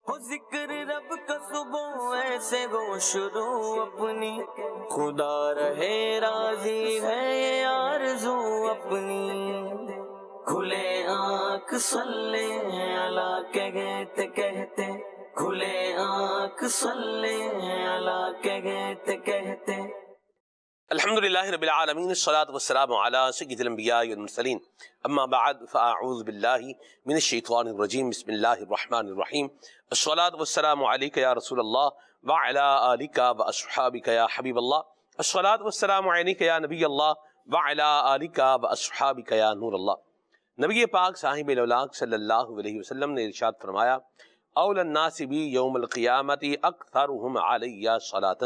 ہو ذکر رب کا صبح ایسے ہو شروع اپنی، خدا رہے راضی ہے یہ آرزو اپنی، کھلے آنکھ صلی اللہ کہتے کہتے، کھلے آنکھ صلی اللہ کہتے کہتے۔ الحمد للہ رب العالمین، الصلاۃ والسلام علی سید الانبیاء والمرسلین، اما بعد فاعوذ باللہ من الشیطان الرجیم، بسم اللہ الرحمن الرحیم۔ الصلاۃ والسلام علیک یا رسول اللہ وعلی آلک واصحابک یا حبیب اللہ، الصلاۃ والسلام علیک یا نبی اللہ وعلی آلک واصحابک یا نور اللہ۔ نبی پاک صاحب الاولاق صلی اللہ علیہ وسلم نے ارشاد فرمایا، اول الناس بی یوم القیامت اکثرهم علی صلاۃ،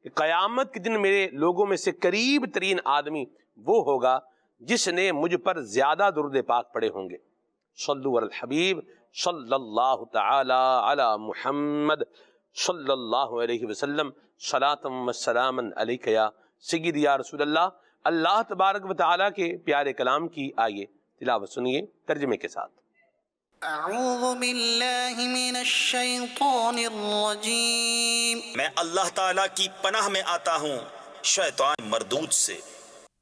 کہ قیامت کے دن میرے لوگوں میں سے قریب ترین آدمی وہ ہوگا جس نے مجھ پر زیادہ درود پاک پڑے ہوں گے۔ صلو علی الحبیب صلی اللہ تعالی علی محمد صلی اللہ علیہ وسلم، صلاۃ و سلام علیک یا سیدی یا رسول اللہ۔ اللہ تبارک و تعالیٰ کے پیارے کلام کی آئیے تلاوت سنیے ترجمے کے ساتھ۔ اعوذ باللہ من الشیطان الرجیم، میں اللہ تعالیٰ کی پناہ میں آتا ہوں شیطان مردود سے۔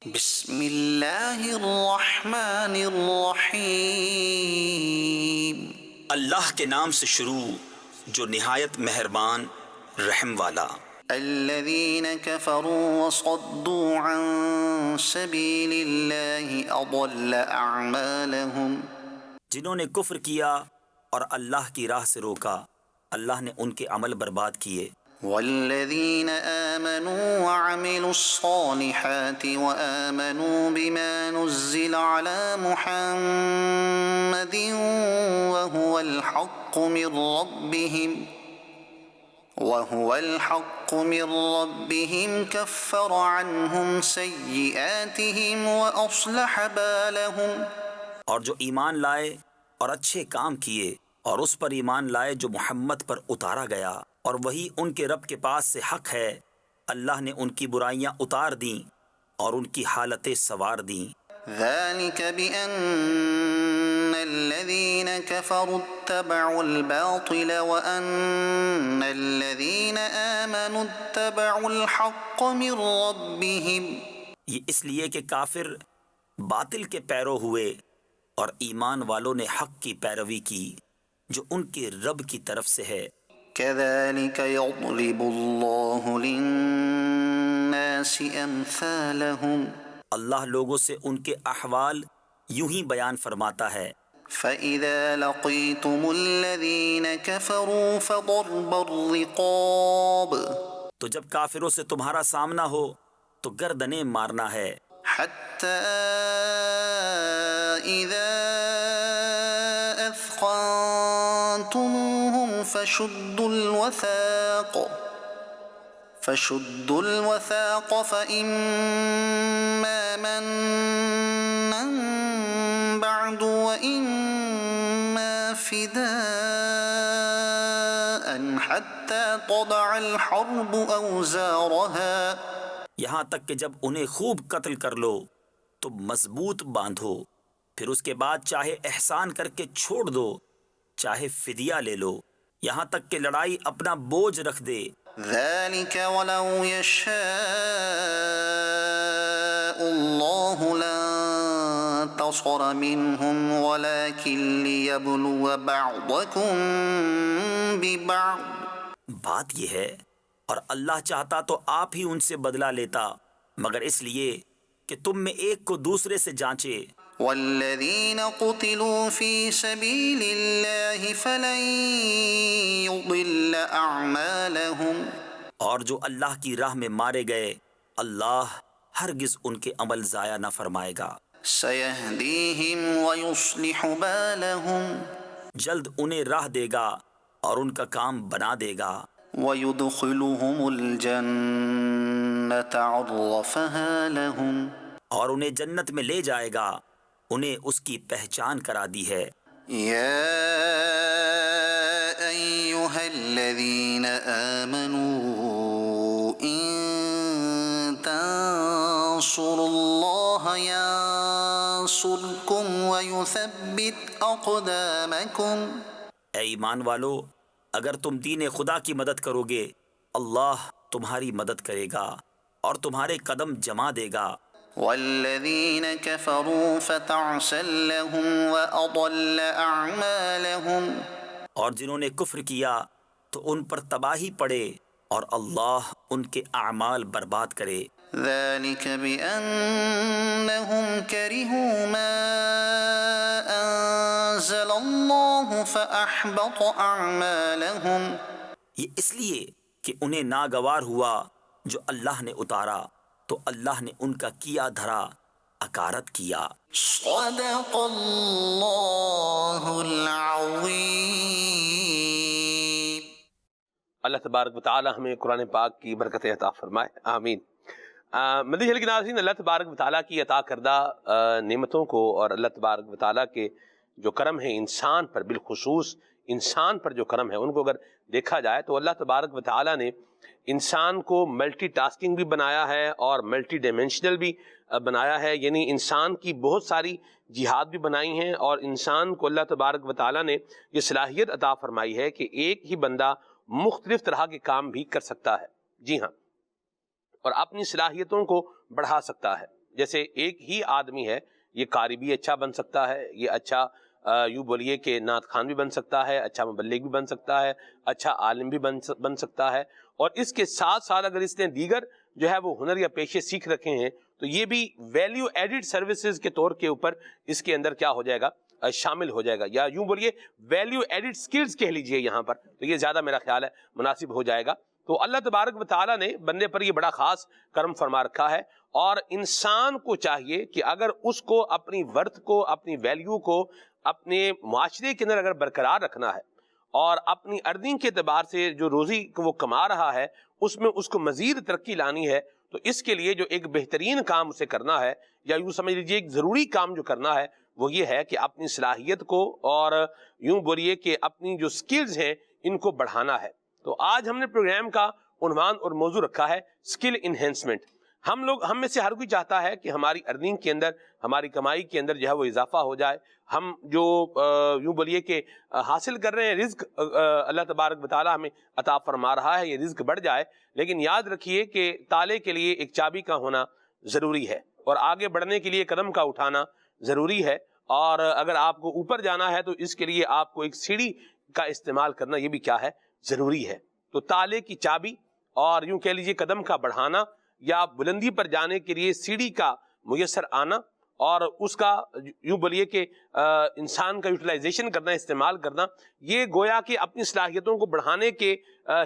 بسم اللہ الرحمن الرحیم، اللہ کے نام سے شروع جو نہایت مہربان رحم والا۔ الذین کفروا وصدوا عن سبیل اللہ اضل اعمالهم، جنہوں نے کفر کیا اور اللہ کی راہ سے روکا، اللہ نے ان کے عمل برباد کیے۔ والذین آمنوا وعملوا الصالحات وآمنوا بما نزل على محمد وهو الحق من ربهم كفر عنهم سیئاتهم وأصلح بالهم، اور جو ایمان لائے اور اچھے کام کیے اور اس پر ایمان لائے جو محمد پر اتارا گیا، اور وہی ان کے رب کے پاس سے حق ہے، اللہ نے ان کی برائیاں اتار دیں اور ان کی حالتیں سوار دیں۔ ذلك بأن الذين كفروا اتبعوا الباطل وأن الذين آمنوا اتبعوا الحق من ربهم، یہ اس لیے کہ کافر باطل کے پیرو ہوئے اور ایمان والوں نے حق کی پیروی کی جو ان کے رب کی طرف سے ہے۔ كذلك يضرب الله للناس أمثالهم، اللہ لوگوں سے ان کے احوال یوں ہی بیان فرماتا ہے۔ فإذا لقيتم الذين كفروا فضرب الرقاب، تو جب کافروں سے تمہارا سامنا ہو تو گردنیں مارنا ہے، حتى إذا أثخنتموهم فشدوا الوثاق فإما منا بعد وإما فداء حتى تضع الحرب أوزارها، یہاں تک کہ جب انہیں خوب قتل کر لو تو مضبوط باندھو، پھر اس کے بعد چاہے احسان کر کے چھوڑ دو، چاہے فدیہ لے لو، یہاں تک کہ لڑائی اپنا بوجھ رکھ دے۔ ذلك ولو يشاء الله لانتصر منهم ولكن ليبلو بعضكم ببعض، بات یہ ہے اور اللہ چاہتا تو آپ ہی ان سے بدلہ لیتا، مگر اس لیے کہ تم میں ایک کو دوسرے سے جانچے۔ والذين قتلوا في سبيل الله فلن يضل أعمالهم، اور جو اللہ کی راہ میں مارے گئے اللہ ہرگز ان کے عمل ضائع نہ فرمائے گا۔ سيهديهم ويصلح بالهم، جلد انہیں راہ دے گا اور ان کا کام بنا دے گا۔ ويدخلهم الجنة عرفها لهم، اور انہیں جنت میں لے جائے گا، انہیں اس کی پہچان کرا دی ہے۔ يا أيها الذين آمنوا إن تنصروا الله ينصركم ويثبت أقدامكم، اے ایمان والو، اگر تم دین خدا کی مدد کرو گے اللہ تمہاری مدد کرے گا اور تمہارے قدم جما دے گا۔ والذين كفروا فتعسا لهم وأضل أعمالهم اور جنہوں نے کفر کیا تو ان پر تباہی پڑے اور اللہ ان کے اعمال برباد کرے۔ ذلك بأنهم كرهوا ما أنزل الله فأحبط أعمالهم، یہ اس لیے کہ انہیں ناگوار ہوا جو اللہ نے اتارا تو اللہ نے ان کا کیا دھرا اکارت کیا۔ صدق اللہ العظیم۔ اللہ تبارک و تعالی ہمیں قرآن پاک کی برکتیں عطا فرمائے، آمین۔ مدنی چینل کے ناظرین، اللہ تبارک و تعالیٰ کی عطا کردہ نعمتوں کو اور اللہ تبارک و تعالیٰ کے جو کرم ہے انسان پر، بالخصوص انسان پر جو کرم ہے، ان کو اگر دیکھا جائے تو اللہ تبارک و تعالیٰ نے انسان کو ملٹی ٹاسکنگ بھی بنایا ہے اور ملٹی ڈائمینشنل بھی بنایا ہے، یعنی انسان کی بہت ساری جہاد بھی بنائی ہیں، اور انسان کو اللہ تبارک و تعالیٰ نے یہ صلاحیت عطا فرمائی ہے کہ ایک ہی بندہ مختلف طرح کے کام بھی کر سکتا ہے، جی ہاں، اور اپنی صلاحیتوں کو بڑھا سکتا ہے۔ جیسے ایک ہی آدمی ہے، یہ قاری بھی اچھا بن سکتا ہے، یہ اچھا یوں بولیے کہ نعت خان بھی بن سکتا ہے، اچھا مبلغ بھی بن سکتا ہے، اچھا عالم بھی بن سکتا ہے، اور اس کے ساتھ ساتھ اگر اس نے دیگر جو ہے وہ ہنر یا پیشے سیکھ رکھے ہیں تو یہ بھی ویلیو ایڈڈ سروسز کے طور کے اوپر اس کے اندر کیا ہو جائے گا، شامل ہو جائے گا، یا یوں بولیے ویلیو ایڈڈ سکلز کہہ لیجئے یہاں پر، تو یہ زیادہ میرا خیال ہے مناسب ہو جائے گا۔ تو اللہ تبارک و تعالیٰ نے بندے پر یہ بڑا خاص کرم فرما رکھا ہے، اور انسان کو چاہیے کہ اگر اس کو اپنی ورتھ کو، اپنی ویلیو کو اپنے معاشرے کے اندر اگر برقرار رکھنا ہے اور اپنی ارننگ کے اعتبار سے جو روزی کو وہ کما رہا ہے اس میں اس کو مزید ترقی لانی ہے، تو اس کے لیے جو ایک بہترین کام اسے کرنا ہے، یا یوں سمجھ لیجیے ایک ضروری کام جو کرنا ہے، وہ یہ ہے کہ اپنی صلاحیت کو اور یوں بولیے کہ اپنی جو سکلز ہیں ان کو بڑھانا ہے۔ تو آج ہم نے پروگرام کا عنوان اور موضوع رکھا ہے اسکل انہینسمنٹ۔ ہم میں سے ہر کوئی چاہتا ہے کہ ہماری ارننگ کے اندر، ہماری کمائی کے اندر جو ہے وہ اضافہ ہو جائے، ہم جو یوں بولیے کہ حاصل کر رہے ہیں رزق اللہ تبارک و تعالیٰ ہمیں عطا فرما رہا ہے، یہ رزق بڑھ جائے، لیکن یاد رکھیے کہ تالے کے لیے ایک چابی کا ہونا ضروری ہے، اور آگے بڑھنے کے لیے قدم کا اٹھانا ضروری ہے، اور اگر آپ کو اوپر جانا ہے تو اس کے لیے آپ کو ایک سیڑھی کا استعمال کرنا یہ بھی کیا ہے، ضروری ہے۔ تو تالے کی چابی اور یوں کہہ لیجیے قدم کا بڑھانا یا بلندی پر جانے کے لیے سیڑھی کا میسر آنا، اور اس کا یوں بولیے کہ انسان کا یوٹیلائزیشن کرنا، استعمال کرنا، یہ گویا کہ اپنی صلاحیتوں کو بڑھانے کے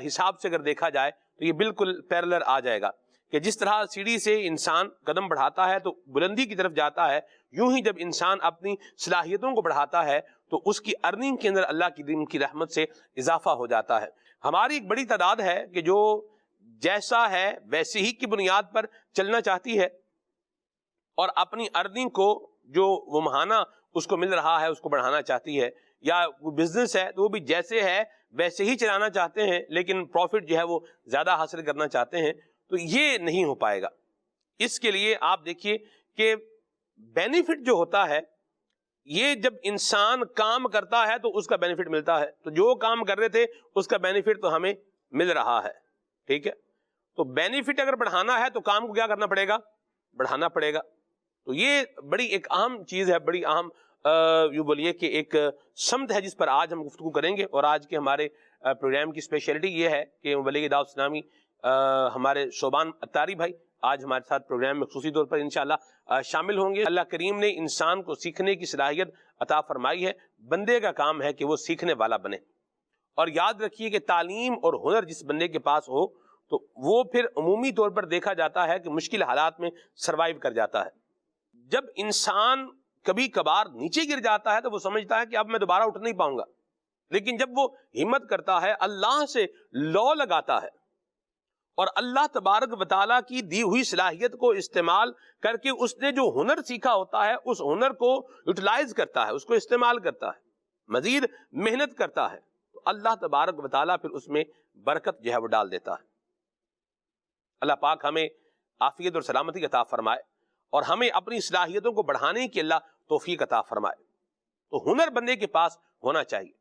حساب سے اگر دیکھا جائے تو یہ بالکل پیرلر آ جائے گا کہ جس طرح سیڑھی سے انسان قدم بڑھاتا ہے تو بلندی کی طرف جاتا ہے، یوں ہی جب انسان اپنی صلاحیتوں کو بڑھاتا ہے تو اس کی ارننگ کے اندر اللہ کی دین کی رحمت سے اضافہ ہو جاتا ہے۔ ہماری ایک بڑی تعداد ہے کہ جو جیسا ہے ویسے ہی کی بنیاد پر چلنا چاہتی ہے، اور اپنی ارننگ کو جو وہ ماہانہ اس کو مل رہا ہے اس کو بڑھانا چاہتی ہے، یا وہ بزنس ہے تو وہ بھی جیسے ہے ویسے ہی چلانا چاہتے ہیں لیکن پروفٹ جو ہے وہ زیادہ حاصل کرنا چاہتے ہیں، تو یہ نہیں ہو پائے گا۔ اس کے لیے آپ دیکھیے کہ بینیفٹ جو ہوتا ہے، یہ جب انسان کام کرتا ہے تو اس کا بینیفٹ ملتا ہے، تو جو کام کر رہے تھے اس کا بینیفٹ تو ہمیں مل رہا ہے، ٹھیک ہے؟ تو بینیفٹ اگر بڑھانا ہے تو کام کو کیا کرنا پڑے گا، بڑھانا پڑے گا۔ تو یہ بڑی ایک اہم چیز ہے، بڑی اہم یوں بولیے کہ ایک سمت ہے جس پر آج ہم گفتگو کریں گے، اور آج کے ہمارے پروگرام کی اسپیشلٹی یہ ہے کہ مبلغ دعوت اسلامی ہمارے شوبان اتاری بھائی آج ہمارے ساتھ پروگرام میں خصوصی طور پر انشاءاللہ شامل ہوں گے۔ اللہ کریم نے انسان کو سیکھنے کی صلاحیت عطا فرمائی ہے، بندے کا کام ہے کہ وہ سیکھنے والا بنے، اور یاد رکھیے کہ تعلیم اور ہنر جس بندے کے پاس ہو تو وہ پھر عمومی طور پر دیکھا جاتا ہے کہ مشکل حالات میں سروائیو کر جاتا ہے۔ جب انسان کبھی کبھار نیچے گر جاتا ہے تو وہ سمجھتا ہے کہ اب میں دوبارہ اٹھ نہیں پاؤں گا، لیکن جب وہ ہمت کرتا ہے، اللہ سے لو لگاتا ہے اور اللہ تبارک و تعالیٰ کی دی ہوئی صلاحیت کو استعمال کر کے اس نے جو ہنر سیکھا ہوتا ہے اس ہنر کو یوٹیلائز کرتا ہے، اس کو استعمال کرتا ہے، مزید محنت کرتا ہے، تو اللہ تبارک و تعالیٰ پھر اس میں برکت جو ہے وہ ڈال دیتا ہے۔ اللہ پاک ہمیں عافیت اور سلامتی عطا فرمائے، اور ہمیں اپنی صلاحیتوں کو بڑھانے کی اللہ توفیق عطا فرمائے۔ تو ہنر بندے کے پاس ہونا چاہیے،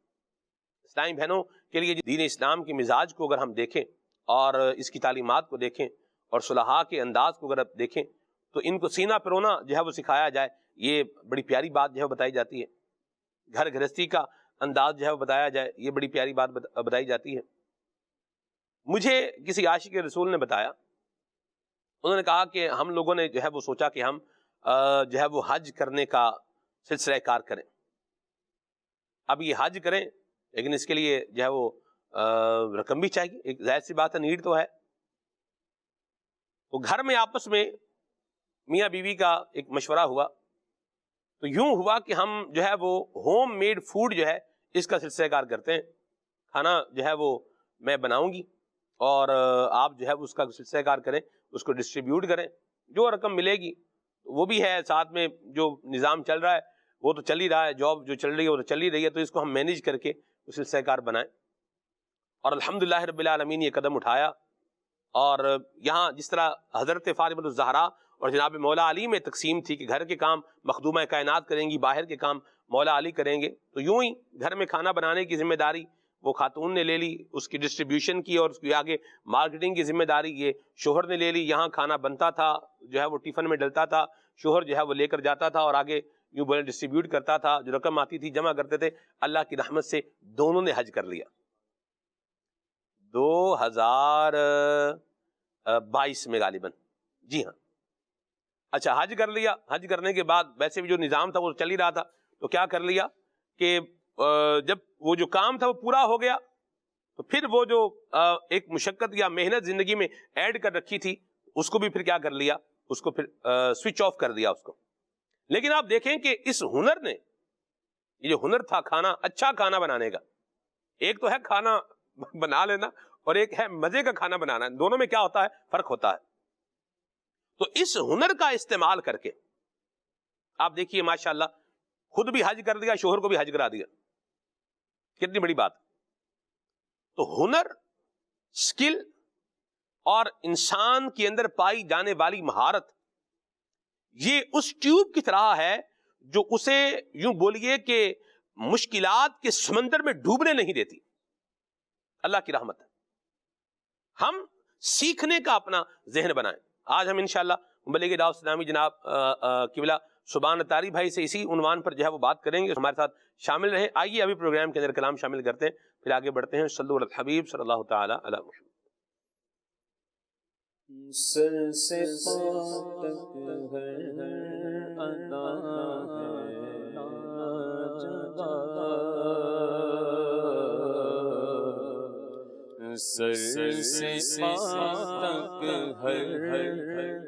اسلامی بہنوں کے لیے دین اسلام کے مزاج کو اگر ہم دیکھیں اور اس کی تعلیمات کو دیکھیں اور صلحاء کے انداز کو اگر آپ دیکھیں تو ان کو سینہ پرونا جو ہے وہ سکھایا جائے، یہ بڑی پیاری بات جو ہے بتائی جاتی ہے۔ گھر گھرستی کا انداز جو ہے وہ بتایا جائے، یہ بڑی پیاری بات بتائی جاتی ہے۔ مجھے کسی عاشق رسول نے بتایا، انہوں نے کہا کہ ہم لوگوں نے جو ہے وہ سوچا کہ ہم جو ہے وہ حج کرنے کا سلسلہ کار کریں۔ اب یہ حج کریں لیکن اس کے لیے جو ہے وہ رقم بھی چاہیے، ایک ظاہر سی بات ہے، نیڈ تو ہے۔ تو گھر میں آپس میں میاں بیوی کا ایک مشورہ ہوا، تو یوں ہوا کہ ہم جو ہے وہ ہوم میڈ فوڈ جو ہے اس کا سلسلہ کار کرتے ہیں۔ کھانا جو ہے وہ میں بناؤں گی اور آپ جو ہے اس کا سلسلہ کار کریں، اس کو ڈسٹریبیوٹ کریں، جو رقم ملے گی وہ بھی ہے، ساتھ میں جو نظام چل رہا ہے وہ تو چل ہی رہا ہے، جاب جو چل رہی ہے وہ تو چل ہی رہی ہے، تو اس کو ہم مینیج کر کے سلسلہ کار بنائیں۔ اور الحمدللہ رب العالمین یہ قدم اٹھایا، اور یہاں جس طرح حضرت فاطمہ الزہرا اور جناب مولا علی میں تقسیم تھی کہ گھر کے کام مخدومہ کائنات کریں گی، باہر کے کام مولا علی کریں گے، تو یوں ہی گھر میں کھانا بنانے کی ذمہ داری وہ خاتون نے لے لی، اس کی ڈسٹریبیوشن کی اور اس کی آگے مارکیٹنگ کی ذمہ داری یہ شوہر نے لے لی۔ یہاں کھانا بنتا تھا، جو ہے وہ ٹفن میں ڈلتا تھا، شوہر جو ہے وہ لے کر جاتا تھا اور آگے یوں بولے ڈسٹریبیوٹ کرتا تھا، جو رقم آتی تھی جمع کرتے تھے۔ اللہ کی رحمت سے دونوں نے حج کر لیا 2022 میں غالباً، جی ہاں۔ اچھا، حج کر لیا، حج کرنے کے بعد ویسے بھی جو نظام تھا وہ چل ہی رہا تھا، تو کیا کر لیا کہ جب وہ جو کام تھا وہ پورا ہو گیا تو پھر وہ جو ایک مشقت یا محنت زندگی میں ایڈ کر رکھی تھی اس کو بھی پھر کیا کر لیا، اس کو پھر سوئچ آف کر دیا اس کو۔ لیکن آپ دیکھیں کہ اس ہنر نے، یہ جو ہنر تھا کھانا، اچھا کھانا بنانے کا، ایک تو ہے کھانا بنا لینا اور ایک ہے مزے کا کھانا بنانا، دونوں میں کیا ہوتا ہے، فرق ہوتا ہے۔ تو اس ہنر کا استعمال کر کے آپ دیکھیے ماشاءاللہ خود بھی حج کر دیا، شوہر کو بھی حج کرا دیا، کتنی بڑی بات۔ تو ہنر، سکل اور انسان کے اندر پائی جانے والی مہارت، یہ اس ٹیوب کی طرح ہے جو اسے یوں بولیے کہ مشکلات کے سمندر میں ڈوبنے نہیں دیتی۔ اللہ کی رحمت ہے، ہم سیکھنے کا اپنا ذہن بنائیں۔ آج ہم انشاءاللہ مبلغ دعوت اسلامی جناب قبلہ سبحان تاری بھائی سے اسی عنوان پر جو ہے وہ بات کریں گے، ہمارے ساتھ شامل رہیں۔ آئیے ابھی پروگرام کے اندر کلام شامل کرتے ہیں، پھر آگے بڑھتے ہیں۔ صلو علی الحبیب صلی اللہ تعالی علی محمد۔ سر سے پاؤں تک ہر ادا ہے لاجواب، سر سے پاؤں تک ہر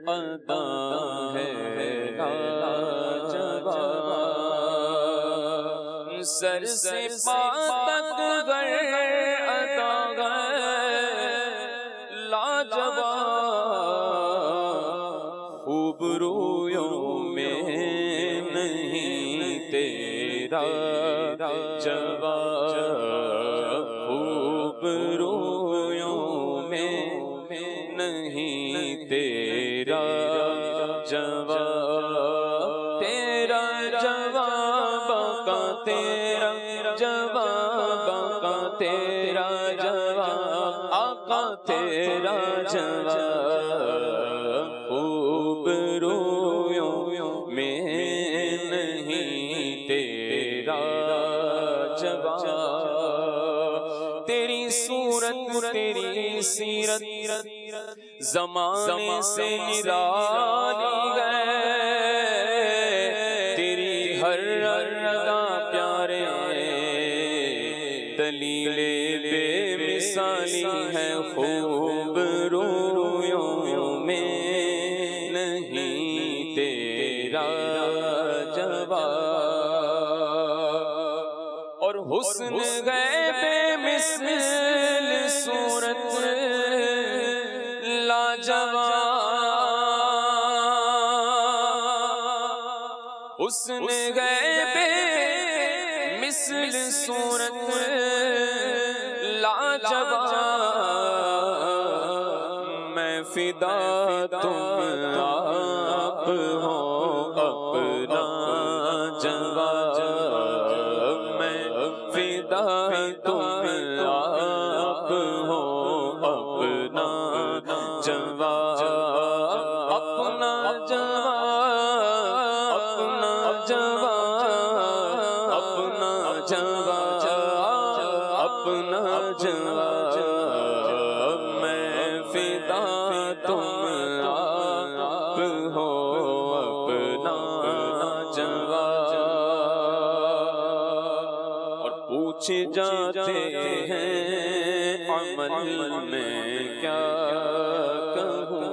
ادا ہے لاجواب، سر سے پاؤں تک ہر ادا ہے لاجواب، خوب رویوں میں نہیں تیرا جواب، خوب رویوں میں نہیں تیرا جواب، تیرا جواب کا تیرا جواب کا تیرا جواب آقا تیرا جواب، خوب رویوں میں نہیں تیرا جواب، تیری صورت تیری سیرت زمانے سے نرالی ہے، تیری ہر ادا پیارے دلیل بے مثالی ہے، خوب رویوں میں نہیں تیرا جواب، اور حسن گئے بے مثل صورت لاجواب، حسن گئے بے مثل صورت لاجواب، میں فدا تم آپ ہو اپنا جواب، میں فدا تم جواب میں فدا تم آپ ہو اپنا جواب اور پوچھے جاتے ہیں عمل میں کیا کہوں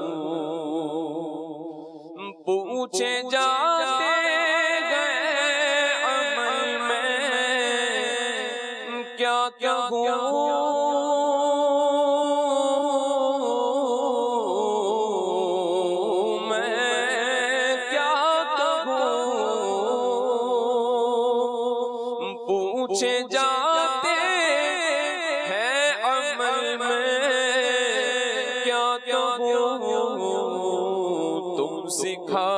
پوچھے جاتے ہیں عمل میں کیا کہوں پوچھے جاتے ہیں عمل میں کیا کہوں تم سکھا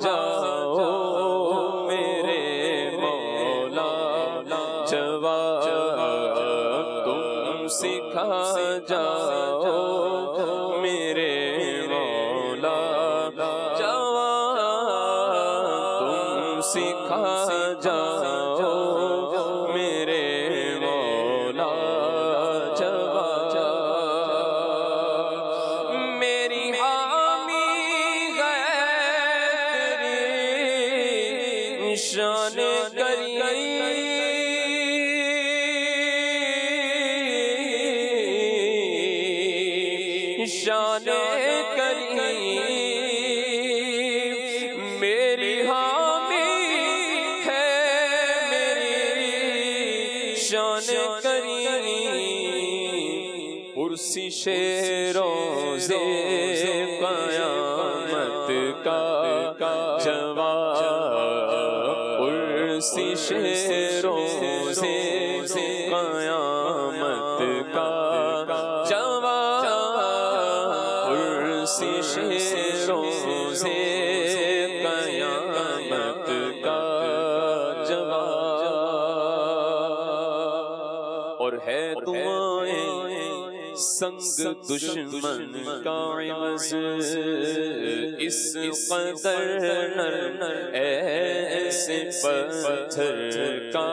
جاؤ میرے مولا جواب تم سکھا جاؤ میرے مولا جواب تم سکھا جاؤ شان کریم شان کریم میری حامی ہے میری شان کریم پرسش روز قیامت کا جواب پرسش روز قیامت کا جواب پرسش روز قیامت کا جواب اور ہے دعائیں سنگ دشمن کا عوض اس قدر نرم ایسے پتھر کا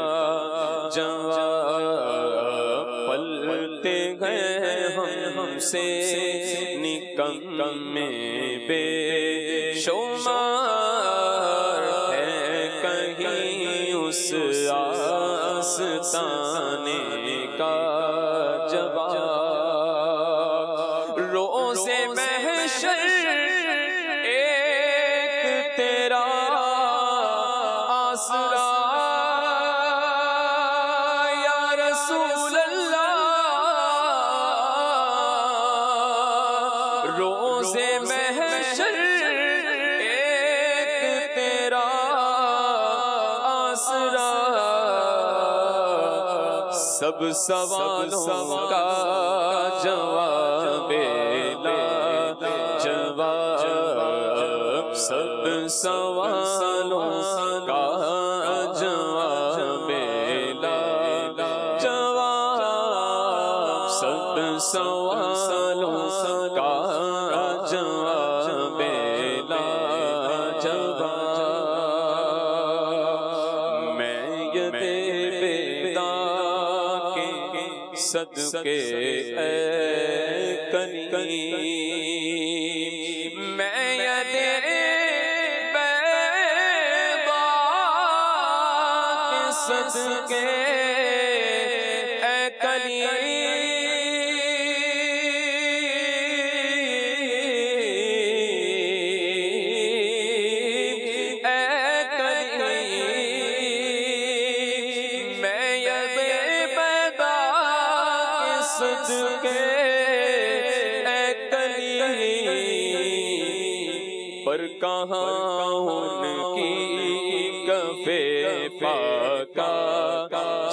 جواب پلتے گئے ہم سے نکمے بے شمار ہے کہیں اس آستانے کا جواب روز محشر ایک تیرا آسرا یا رسول اللہ روز محشر ایک تیرا آسرا سب سوالوں کا جواب لا جواب سب سوالوں کا جواب لا جواب سب سوالوں کا جواب لا جواب میں یہ بیدا کے صدقے اے کریم میں یہ بیدا کے صدقے اے کریم اے کریم میں یہ بیدا کے صدقے پر کہاں ان کی کفے پاکا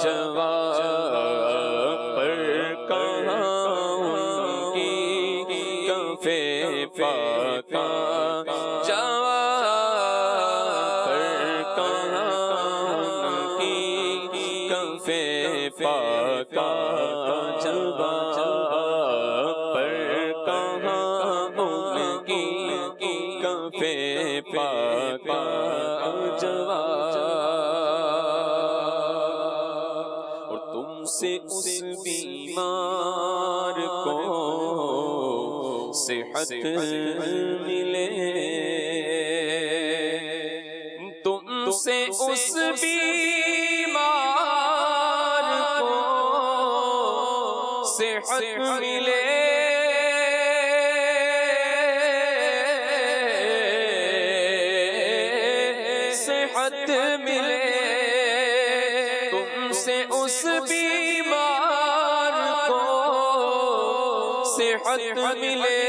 جواب پر کہاں ان کی کفے پاکا جواب پر کہاں ان کی کفے پاکا جواب پر کہاں ان کی کفے پاکا جواب بیمار کو صحت ملے، تم سے اس بیمار کو صحت ملے، صحت ملے، تم سے اس بیمار کو صحت ملے،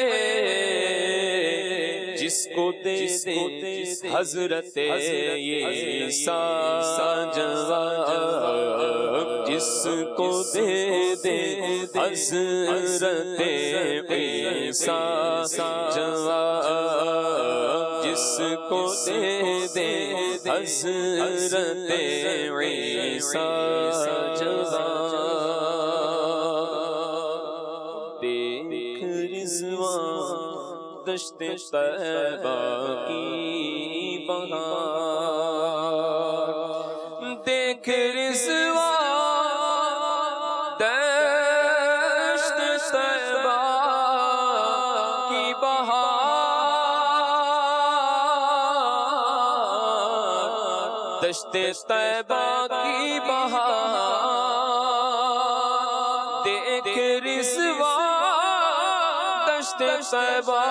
جس کو دے دے حضرت عیسیٰ جواب، جس کو دے دے حضرت عیسیٰ جواب، جس کو دے دے حضرت عیسیٰ جواب، دیکھ رضوان دشت طیبہ کی بہار، دیکھ رضوان دشت طیبہ کی بہار، دشت طیبہ کی بہار، دیکھ رضوان دشت طیبہ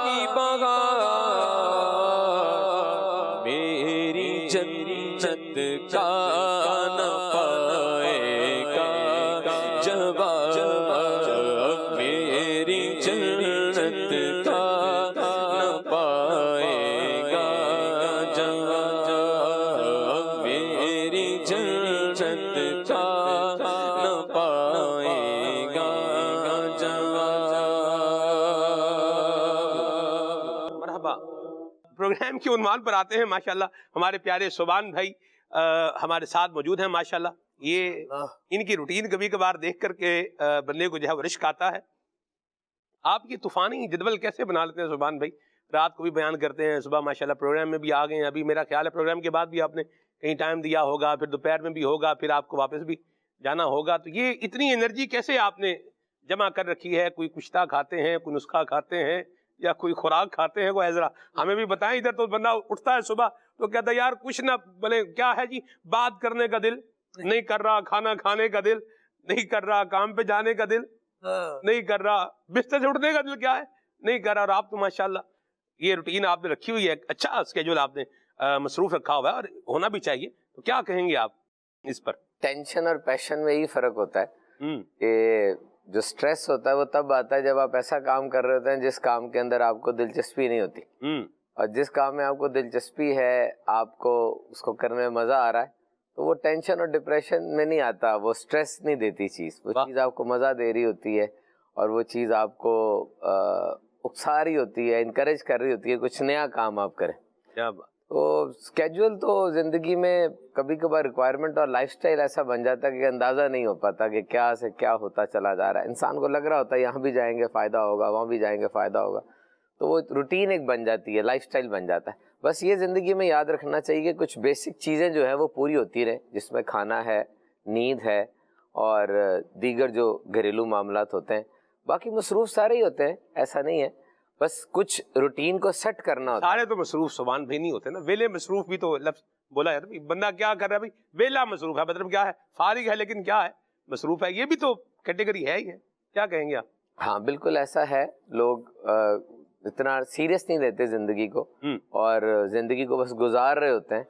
کی بہار، میری جنت کا نہ پائے گا جواب، میری جنت کا نہ پائے گا جواب، میری جنت کا نہ پائے گا جواب۔ مرحبا۔ پروگرام کے عنوان پر آتے ہیں۔ ماشاءاللہ ہمارے پیارے سبحان بھائی ہمارے ساتھ موجود ہیں۔ ماشاءاللہ یہ ان کی روٹین کبھی کبھار دیکھ کر کے بندے کو جو ہے وہ رشک آتا ہے۔ آپ کی طوفانی جدول کیسے بنا لیتے ہیں سبحان بھائی؟ رات کو بھی بیان کرتے ہیں، صبح ماشاءاللہ پروگرام میں بھی آ گئے ہیں، ابھی میرا خیال ہے پروگرام کے بعد بھی آپ نے کہیں ٹائم دیا ہوگا، پھر دوپہر میں بھی ہوگا، پھر آپ کو واپس بھی جانا ہوگا، تو یہ اتنی انرجی کیسے آپ نے جمع کر رکھی ہے؟ کوئی کشتہ کھاتے ہیں، کوئی نسخہ کھاتے ہیں، یا کوئی خوراک کھاتے ہیں؟ کوئی ذرا ہمیں بھی بتائیں۔ ادھر تو بندہ اٹھتا ہے صبح تو کہتا ہے یار کچھ نہ بولے، کیا ہے جی، بات کرنے کا دل نہیں کر رہا، کھانا کھانے کا دل نہیں کر رہا، کام پہ جانے کا دل نہیں کر رہا، بستر سے اٹھنے کا دل کیا ہے نہیں کر رہا۔ اور آپ تو ماشاءاللہ یہ روٹین آپ نے رکھی ہوئی ہے، اچھا اسکیجول آپ نے مصروف رکھا ہوا ہے، اور ہونا بھی چاہیے، تو کیا کہیں گے آپ اس پر؟ ٹینشن اور پیشن میں یہی فرق ہوتا ہے کہ جو سٹریس ہوتا ہے وہ تب آتا ہے جب آپ ایسا کام کر رہے ہوتے ہیں جس کام کے اندر آپ کو دلچسپی نہیں ہوتی، اور جس کام میں آپ کو دلچسپی ہے، آپ کو اس کو کرنے میں مزہ آ رہا ہے، تو وہ ٹینشن اور ڈپریشن میں نہیں آتا، وہ سٹریس نہیں دیتی چیز، وہ چیز آپ کو مزہ دے رہی ہوتی ہے، اور وہ چیز آپ کو اکسا رہی ہوتی ہے، انکریج کر رہی ہوتی ہے کچھ نیا کام آپ کریں۔ تو اسکیجول تو زندگی میں کبھی کبھار ریکوائرمنٹ اور لائف سٹائل ایسا بن جاتا ہے کہ اندازہ نہیں ہو پاتا کہ کیا سے کیا ہوتا چلا جا رہا ہے۔ انسان کو لگ رہا ہوتا ہے یہاں بھی جائیں گے فائدہ ہوگا، وہاں بھی جائیں گے فائدہ ہوگا، تو وہ روٹین ایک بن جاتی ہے، لائف سٹائل بن جاتا ہے۔ بس یہ زندگی میں یاد رکھنا چاہیے کہ کچھ بیسک چیزیں جو ہیں وہ پوری ہوتی رہیں، جس میں کھانا ہے، نیند ہے، اور دیگر جو گھریلو معاملات ہوتے ہیں۔ باقی مصروف سارے ہی ہوتے ہیں، ایسا نہیں ہے، بس کچھ روٹین کو سیٹ کرنا ہوتا ہے۔ سارے تو مصروف سبحان بھی نہیں ہوتے نا، ویلے مصروف بھی تو لفظ بولا جاتا ہے، بندہ کیا کر رہا ہے بھائی، ویلا مصروف ہے، مطلب کیا ہے، فارغ ہے لیکن کیا ہے، مصروف ہے، یہ بھی تو کیٹیگری ہے ہی ہے، کیا کہیں گے آپ؟ ہاں بالکل ایسا ہے، لوگ اتنا سیریس نہیں لیتے زندگی کو، اور زندگی کو بس گزار رہے ہوتے ہیں۔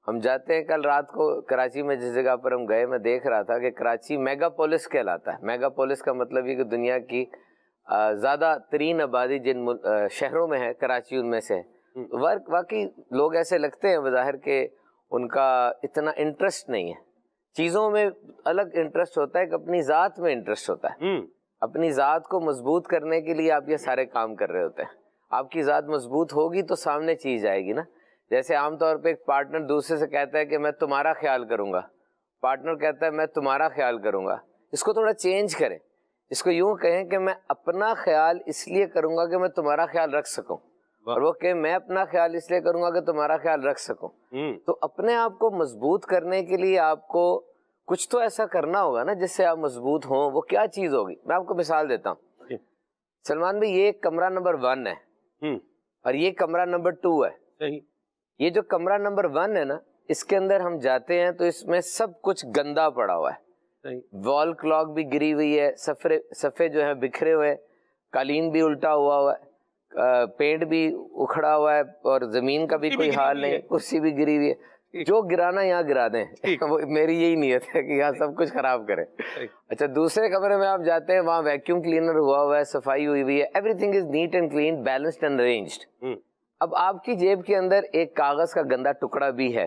ہم جاتے ہیں، کل رات کو کراچی میں جس جگہ پر ہم گئے، میں دیکھ رہا تھا کہ کراچی میگا پولس کہلاتا ہے۔ میگا پولس کا مطلب یہ کہ دنیا کی زیادہ ترین آبادی جن شہروں میں ہے، کراچی ان میں سے ہے۔ واقعی لوگ ایسے لگتے ہیں بظاہر کہ ان کا اتنا انٹرسٹ نہیں ہے چیزوں میں، الگ انٹرسٹ ہوتا ہے، کہ اپنی ذات میں انٹرسٹ ہوتا ہے۔ اپنی ذات کو مضبوط کرنے کے لیے آپ یہ سارے کام کر رہے ہوتے ہیں۔ آپ کی ذات مضبوط ہوگی تو سامنے چیز آئے گی نا۔ جیسے عام طور پہ ایک پارٹنر دوسرے سے کہتا ہے کہ میں تمہارا خیال کروں گا، پارٹنر کہتا ہے میں تمہارا خیال کروں گا، اس کو تھوڑا چینج کریں، اس کو یوں کہیں کہ میں اپنا خیال اس لیے کروں گا کہ میں تمہارا خیال رکھ سکوں، اور وہ کہ میں اپنا خیال اس لیے کروں گا کہ تمہارا خیال رکھ سکوں۔ تو اپنے آپ کو مضبوط کرنے کے لیے آپ کو کچھ تو ایسا کرنا ہوگا نا جس سے آپ مضبوط ہوں. وہ کیا چیز ہوگی؟ میں آپ کو مثال دیتا ہوں. سلمان بھائی یہ کمرہ نمبر 1 ہے اور یہ کمرہ نمبر 2 ہے. یہ جو کمرہ نمبر 1 ہے نا, اس کے اندر ہم جاتے ہیں تو اس میں سب کچھ گندا پڑا ہوا ہے. وال کلاک بھی گری ہوئی ہے, صفحے جو ہیں بکھرے ہوئے, قالین بھی الٹا ہوا ہے, پینٹ بھی اکھڑا ہوا ہے, اور زمین کا بھی کوئی حال نہیں, کرسی بھی گری ہوئی ہے. جو گرانا یہاں گرا دیں. وہ میری یہی نیت ہے کہ یہاں سب کچھ خراب کریں. اچھا دوسرے کمرے میں آپ جاتے ہیں, وہاں ویکیوم کلینر ہوا ہے, صفائی ہوئی ہوئی ہے, everything is neat and clean, balanced and arranged. اب آپ کی جیب کے اندر ایک کاغذ کا گندا ٹکڑا بھی ہے.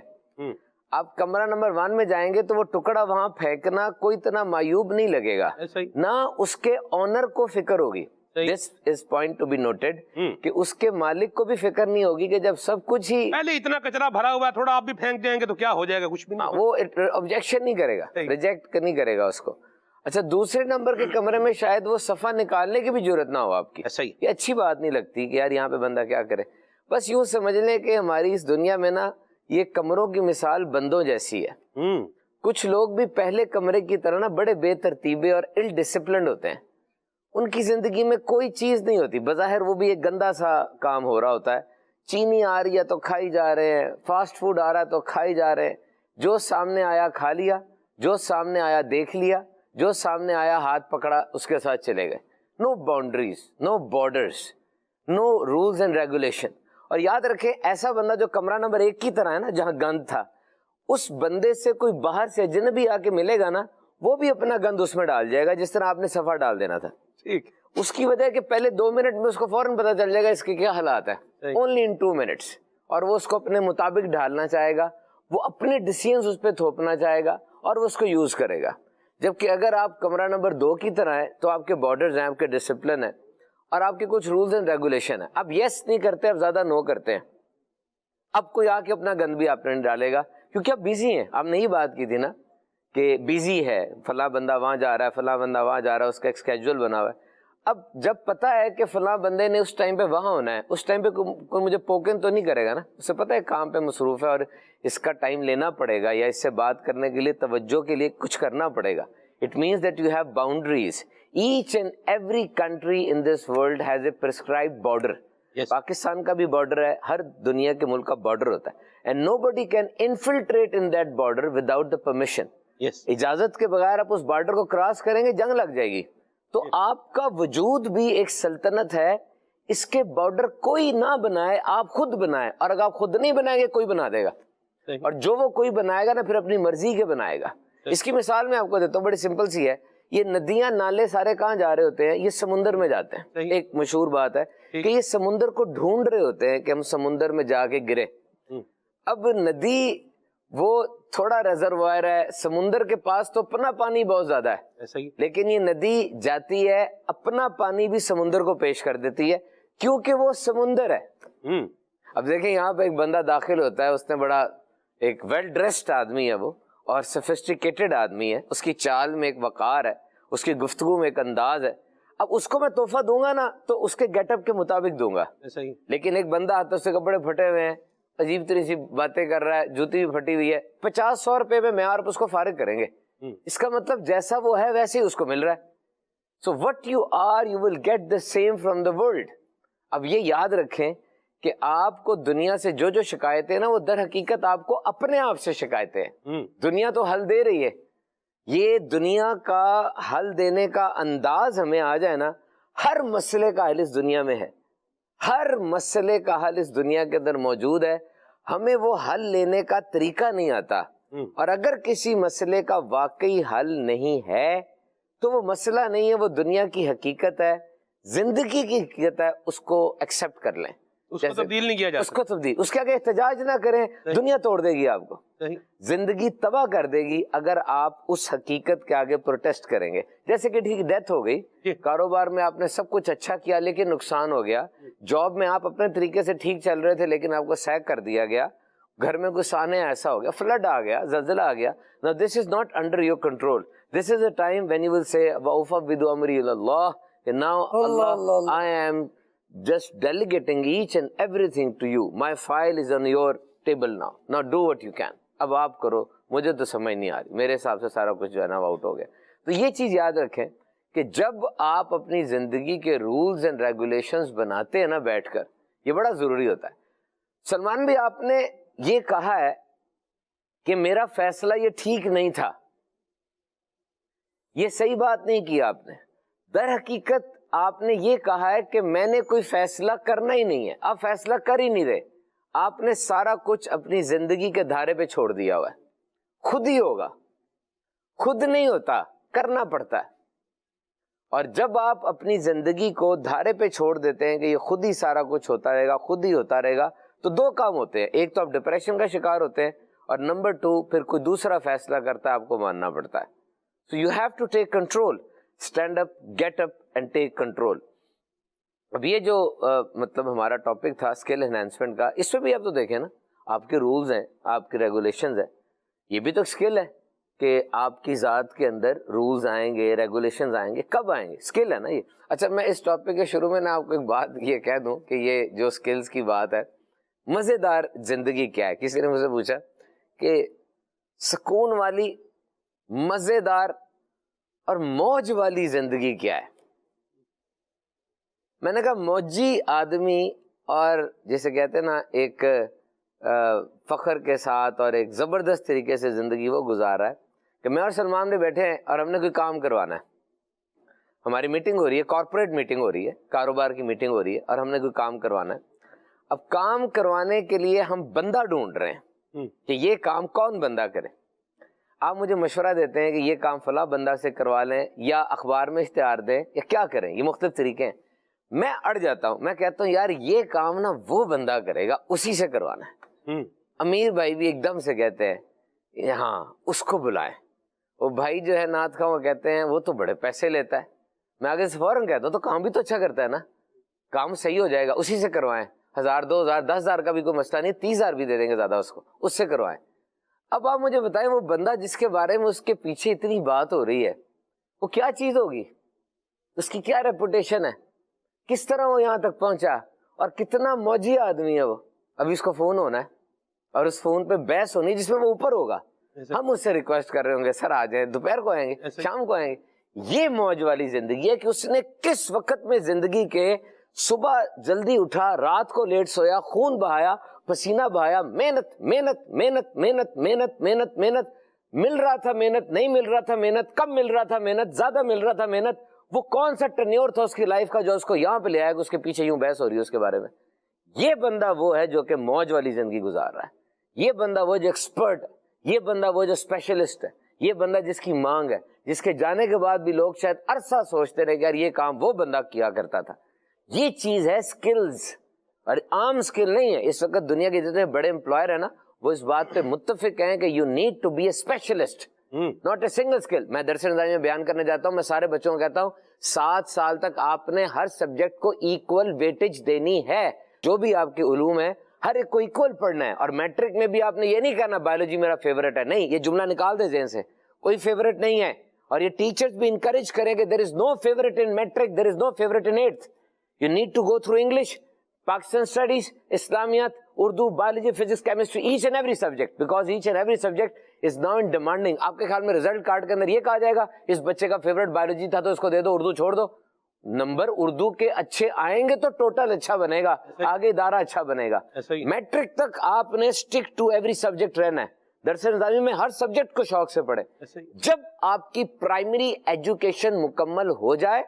آپ کمرہ نمبر 1 میں جائیں گے تو وہ ٹکڑا وہاں پھینکنا کوئی اتنا معیوب نہیں لگے گا, نہ اس کے آنر کو فکر ہوگی. This is point to be noted کہ اس کے مالک کو بھی فکر نہیں ہوگی کہ جب سب کچھ ہی پہلے اتنا کچرا بھرا ہوا ہے, تھوڑا آپ بھی پھینک دیں گے تو کیا ہو جائے گا, کچھ بھی نہیں. وہ آبجیکشن نہیں کرے گا, ریجیکٹ نہیں کرے گا اس کو. اچھا دوسرے نمبر کے کمرے میں شاید وہ صفحہ نکالنے کی بھی ضرورت نہ ہو آپ کی. یہ اچھی بات نہیں لگتی کہ یار یہاں پہ بندہ کیا کرے. بس یوں سمجھ لیں کہ ہماری اس دنیا میں نا یہ کمروں کی مثال بندوں جیسی ہے. کچھ لوگ بھی پہلے کمرے کی طرح نا بڑے بے ترتیبے اور ال ڈسپلنڈ ہوتے ہیں. ان کی زندگی میں کوئی چیز نہیں ہوتی, بظاہر وہ بھی ایک گندا سا کام ہو رہا ہوتا ہے. چینی آ رہی ہے تو کھائی جا رہے ہیں, فاسٹ فوڈ آ رہا ہے تو کھائی جا رہے ہیں, جو سامنے آیا کھا لیا, جو سامنے آیا دیکھ لیا, جو سامنے آیا ہاتھ پکڑا اس کے ساتھ چلے گئے. No boundaries, no borders, no rules and regulation. اور یاد رکھیں ایسا بندہ جو کمرہ نمبر 1 کی طرح ہے نا جہاں گند تھا, اس بندے سے کوئی باہر سے اجنبی آ کے ملے گا نا, وہ بھی اپنا گند اس میں ڈال جائے گا جس طرح آپ نے صفحہ ڈال دینا تھا. اس کی وجہ ہے کہ پہلے 2 منٹ میں اس کو فوراً پتا چل جائے گا اس کے کیا حالات ہیں, اونلی ان 2 minutes. اور وہ اس کو اپنے مطابق ڈھالنا چاہے گا, وہ اپنے ڈیسیژنز اس پہ تھوپنا چاہے گا اور وہ اس کو یوز کرے گا. جبکہ اگر آپ کمرہ نمبر 2 کی طرح ہیں تو آپ کے بارڈرز ہیں, آپ کے ڈسپلن ہیں اور آپ کے کچھ رولز اینڈ ریگولیشن ہیں. اب یس نہیں کرتے, اب زیادہ نو کرتے ہیں. اب کوئی آ کے اپنا گند بھی آپ نے ڈالے گا کیونکہ آپ بیزی ہیں. آپ نے ہی بات کی تھی نا کہ بیزی ہے, فلاں بندہ وہاں جا رہا ہے, فلاں بندہ وہاں جا رہا ہے, اس کا ایک اسکیجول بنا ہوا ہے. اب جب پتا ہے کہ فلاں بندے نے اس ٹائم پہ وہاں ہونا ہے, اس ٹائم پہ کوئی مجھے پوکن تو نہیں کرے گا نا, اسے پتا ہے کام پہ مصروف ہے اور اس کا ٹائم لینا پڑے گا یا اس سے بات کرنے کے لیے توجہ کے لیے کچھ کرنا پڑے گا. It means that you have boundaries. Each and every country in this world has a prescribed border. Pakistan کا بھی بارڈر ہے, ہر دنیا کے ملک کا بارڈر ہوتا ہے. And nobody can infiltrate in that border without the permission. اجازت کے بغیر آپ اس بارڈر کو کراس کریں گے, جنگ لگ جائے گی. تو آپ کا وجود بھی ایک سلطنت ہے, اس کے بارڈر کوئی نہ بنائے, آپ خود بنائے. اور اگر آپ خود نہیں بنائیں گے کوئی بنا دے گا, اور جو وہ کوئی بنائے گا نا پھر اپنی مرضی کے بنائے گا. اس کی مثال میں آپ کو دیتا ہوں, بڑی سمپل سی ہے. یہ ندیاں نالے سارے کہاں جا رہے ہوتے ہیں؟ یہ سمندر میں جاتے ہیں. ایک مشہور بات ہے کہ یہ سمندر کو ڈھونڈ رہے ہوتے ہیں کہ ہم سمندر میں جا کے گرے. اب ندی وہ تھوڑا ریزروائر ہے, سمندر کے پاس تو اپنا پانی بہت زیادہ ہے, لیکن یہ ندی جاتی ہے اپنا پانی بھی سمندر کو پیش کر دیتی ہے کیونکہ وہ سمندر ہے. اب دیکھیں یہاں پہ ایک بندہ داخل ہوتا ہے, اس نے بڑا ایک ویل ڈریسڈ آدمی ہے وہ, اور سفسٹیکیٹڈ آدمی ہے, اس کی چال میں ایک وقار ہے, اس کی گفتگو میں ایک انداز ہے. اب اس کو میں تحفہ دوں گا نا تو اس کے گیٹ اپ کے مطابق دوں گا. لیکن ایک بندہ آتا ہے, اس سے کپڑے پھٹے ہوئے ہیں, عجیب طرح سی باتیں کر رہا ہے, جوتی بھی پھٹی ہوئی ہے, 50-100 روپے میں میں آپ اس کو فارغ کریں گے. اس کا مطلب جیسا وہ ہے ویسے ہی اس کو مل رہا ہے. So what you are you will get the same from the world. اب یہ یاد رکھیں کہ آپ کو دنیا سے جو شکایتیں نا وہ در حقیقت آپ کو اپنے آپ سے شکایتیں ہیں. دنیا تو حل دے رہی ہے. یہ دنیا کا حل دینے کا انداز ہمیں آ جائے نا, ہر مسئلے کا حل اس دنیا میں ہے, ہر مسئلے کا حل اس دنیا کے اندر موجود ہے. ہمیں وہ حل لینے کا طریقہ نہیں آتا, اور اگر کسی مسئلے کا واقعی حل نہیں ہے تو وہ مسئلہ نہیں ہے, وہ دنیا کی حقیقت ہے, زندگی کی حقیقت ہے. اس کو ایکسپٹ کر لیں, اس کو تبدیل نہیں کیا جا اس کو تبدیل, اس کے آگے احتجاج نہ کریں. دنیا توڑ دے گی آپ کو, زندگی تباہ کر دے گی اگر آپ اس حقیقت کے آگے پروٹیسٹ کریں گے. جیسے کہ ٹھیک ڈیتھ ہو گئی, کاروبار میں آپ نے سب کچھ اچھا کیا لیکن نقصان ہو گیا, جاب میں آپ اپنے طریقے سے ٹھیک چل رہے تھے لیکن آپ کو سیک کر دیا گیا, گھر میں کوئی سانحہ ایسا ہو گیا, فلڈ آ گیا, زلزلہ آ گیا. Now this is not under your control. This is a time when you will say وَأُفَوِّضُ أَمْرِي إِلَى اللَّهِ, and now Allah, I am just delegating each and everything to you. My file is on your table now. Now do what you can. اب آپ کرو, مجھے تو سمجھ نہیں آ رہی، میرے حساب سے سارا کچھ جو ہے نا وہ آؤٹ ہو گیا. تو یہ چیز یاد رکھیں کہ جب آپ اپنی زندگی کے رولز اینڈ ریگولیشنز بناتے ہیں نا بیٹھ کر، یہ بڑا ضروری ہوتا ہے. سلمان بھی آپ نے یہ کہا ہے کہ میرا فیصلہ یہ ٹھیک نہیں تھا، یہ صحیح بات نہیں کی آپ نے. در حقیقت آپ نے یہ کہا ہے کہ میں نے کوئی فیصلہ کرنا ہی نہیں ہے، آپ فیصلہ کر ہی نہیں رہے، آپ نے سارا کچھ اپنی زندگی کے دھارے پہ چھوڑ دیا ہوا ہے. خود ہی ہوگا، خود نہیں ہوتا، کرنا پڑتا ہے. اور جب آپ اپنی زندگی کو دھارے پہ چھوڑ دیتے ہیں کہ یہ خود ہی سارا کچھ ہوتا رہے گا، خود ہی ہوتا رہے گا، تو دو کام ہوتے ہیں. ایک تو آپ ڈپریشن کا شکار ہوتے ہیں، اور نمبر 2 پھر کوئی دوسرا فیصلہ کرتا ہے آپ کو ماننا پڑتا ہے. So you have to take control. Stand up, get up and take control. اب یہ جو مطلب ہمارا ٹاپک تھا اسکل انہینسمنٹ کا، اس پہ بھی آپ تو دیکھیں نا، آپ کے رولز ہیں، آپ کے ریگولیشنز ہیں، یہ بھی تو اسکل ہے کہ آپ کی ذات کے اندر رولز آئیں گے، ریگولیشنز آئیں گے. کب آئیں گے؟ اسکل ہے نا یہ. اچھا میں اس ٹاپک کے شروع میں نا آپ کو ایک بات یہ کہہ دوں کہ یہ جو اسکلز کی بات ہے، مزیدار زندگی کیا ہے؟ کسی نے مجھ سے پوچھا کہ سکون والی، مزیدار اور موج والی زندگی کیا ہے؟ میں نے کہا موجی آدمی اور جیسے کہتے ہیں نا ایک فخر کے ساتھ اور ایک زبردست طریقے سے زندگی وہ گزار رہا ہے کہ میں اور سلمان نے بیٹھے ہیں اور ہم نے کوئی کام کروانا ہے. ہماری میٹنگ ہو رہی ہے، کارپوریٹ میٹنگ ہو رہی ہے، کاروبار کی میٹنگ ہو رہی ہے، اور ہم نے کوئی کام کروانا ہے. اب کام کروانے کے لیے ہم بندہ ڈھونڈ رہے ہیں کہ یہ کام کون بندہ کرے. آپ مجھے مشورہ دیتے ہیں کہ یہ کام فلاں بندہ سے کروا لیں یا اخبار میں اشتہار دیں یا کیا کریں، یہ مختلف طریقے ہیں. میں اڑ جاتا ہوں، میں کہتا ہوں یار یہ کام نا وہ بندہ کرے گا، اسی سے کروانا ہے. امیر بھائی بھی ایک دم سے کہتے ہیں ہاں اس کو بلائیں. وہ بھائی جو ہے نعت خواہ وہ کہتے ہیں وہ تو بڑے پیسے لیتا ہے. میں آگے سے فوراً کہتا ہوں تو کام بھی تو اچھا کرتا ہے نا، کام صحیح ہو جائے گا، اسی سے کروائیں. 1000 2000 10,000 کا بھی کوئی مسئلہ نہیں، 30,000 بھی دے دیں گے زیادہ اس کو، اس سے کروائیں. اب آپ مجھے بتائیں وہ بندہ جس کے بارے میں اس کے پیچھے اتنی بات ہو رہی ہے وہ کیا چیز ہوگی، اس کی کیا ریپوٹیشن ہے، کس طرح وہ یہاں تک پہنچا، اور کتنا موجی آدمی ہے وہ. ابھی اس کو فون ہونا ہے اور اس فون پہ بحث ہونی جس میں وہ اوپر ہوگا. ہم اس سے ریکویسٹ کر رہے ہوں گے سر آ جائیں، دوپہر کو آئیں گے، شام کو آئیں گے. یہ موج والی زندگی ہے کہ اس نے کس وقت میں زندگی کے صبح جلدی اٹھا، رات کو لیٹ سویا، خون بہایا، پسینہ بہایا، محنت محنت محنت محنت محنت محنت محنت، مل رہا تھا محنت، نہیں مل رہا تھا محنت، کم مل رہا تھا محنت، زیادہ مل رہا تھا محنت. وہ کون سا ٹرنیور تھا اس کی لائف کا جو اس کو یہاں پہ لے آیا کہ اس کے پیچھے یوں بحث ہو رہی ہے اس کے بارے میں. یہ بندہ وہ ہے جو کہ موج والی زندگی گزار رہا ہے. یہ بندہ وہ جو ایکسپرٹ ہے، یہ بندہ وہ جو اسپیشلسٹ ہے، یہ بندہ جس کی مانگ ہے، جس کے جانے کے بعد بھی لوگ شاید عرصہ سوچتے رہے کہ یار یہ کام وہ بندہ کیا کرتا تھا. یہ چیز ہے سکلز، اور عام سکل نہیں ہے. اس وقت دنیا کے جتنے بڑے امپلائر ہیں نا وہ اس بات پہ متفق ہیں کہ you need to be a specialist, not a single skill. میں درس نظامی میں بیان کرنے جاتا ہوں، میں سارے بچوں کو کہتا ہوں 7 سال تک آپ نے ہر سبجیکٹ کو ایکول ویٹیج دینی ہے. جو بھی آپ کے علوم ہے ہر ایک کو ایکول پڑھنا ہے. اور میٹرک میں بھی آپ نے یہ نہیں کہنا بایولوجی میرا فیوریٹ ہے، نہیں، یہ جملہ نکال دے ذہن سے، کوئی فیوریٹ نہیں ہے. اور یہ ٹیچرز بھی انکریج کریں کہ there is no favorite in metric, there is no favorite in 8th. You need to go through English, Pakistan studies, Islamiyat, Urdu, biology, physics, chemistry, each and every subject, because each and every subject is now in demanding. آپ کے خیال میں result card کے اندر یہ کہا جائے گا اس بچے کا فیوریٹ بایولوجی تھا تو اس کو دے دو، اردو چھوڑ دو؟ نمبر اردو کے اچھے آئیں گے تو ٹوٹل اچھا بنے گا، آگے ادارہ اچھا بنے گا. میٹرک تک آپ نے اسٹک ٹو ایوری سبجیکٹ رہنا ہے. درس نظامی میں ہر سبجیکٹ کو شوق سے پڑھے. جب آپ کی پرائمری ایجوکیشن مکمل ہو جائے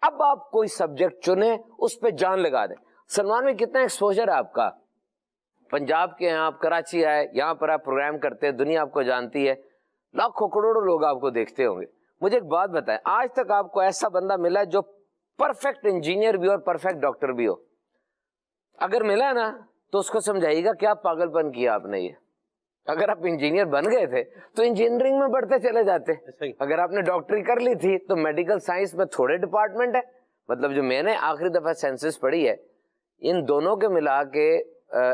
اب آپ کوئی سبجیکٹ چنیں، اس پہ جان لگا دیں. سلمان میں کتنا ایکسپوجر ہے آپ کا، پنجاب کے ہیں آپ، کراچی آئے، یہاں پر آپ پروگرام کرتے ہیں، دنیا آپ کو جانتی ہے، لاکھوں کروڑوں لوگ آپ کو دیکھتے ہوں گے. مجھے ایک بات بتائیں، آج تک آپ کو ایسا بندہ ملا ہے جو پرفیکٹ انجینئر بھی اور پرفیکٹ ڈاکٹر بھی ہو؟ اگر ملا ہے نا تو اس کو سمجھائیے گا کیا پاگل پن کیا آپ نے. یہ اگر آپ انجینئر بن گئے تھے تو انجینئرنگ میں بڑھتے چلے جاتے. اگر آپ نے ڈاکٹری کر لی تھی تو میڈیکل سائنس میں تھوڑے ڈپارٹمنٹ ہے. مطلب جو میں نے آخری دفعہ سینسس پڑھی ہے ان دونوں کے ملا کے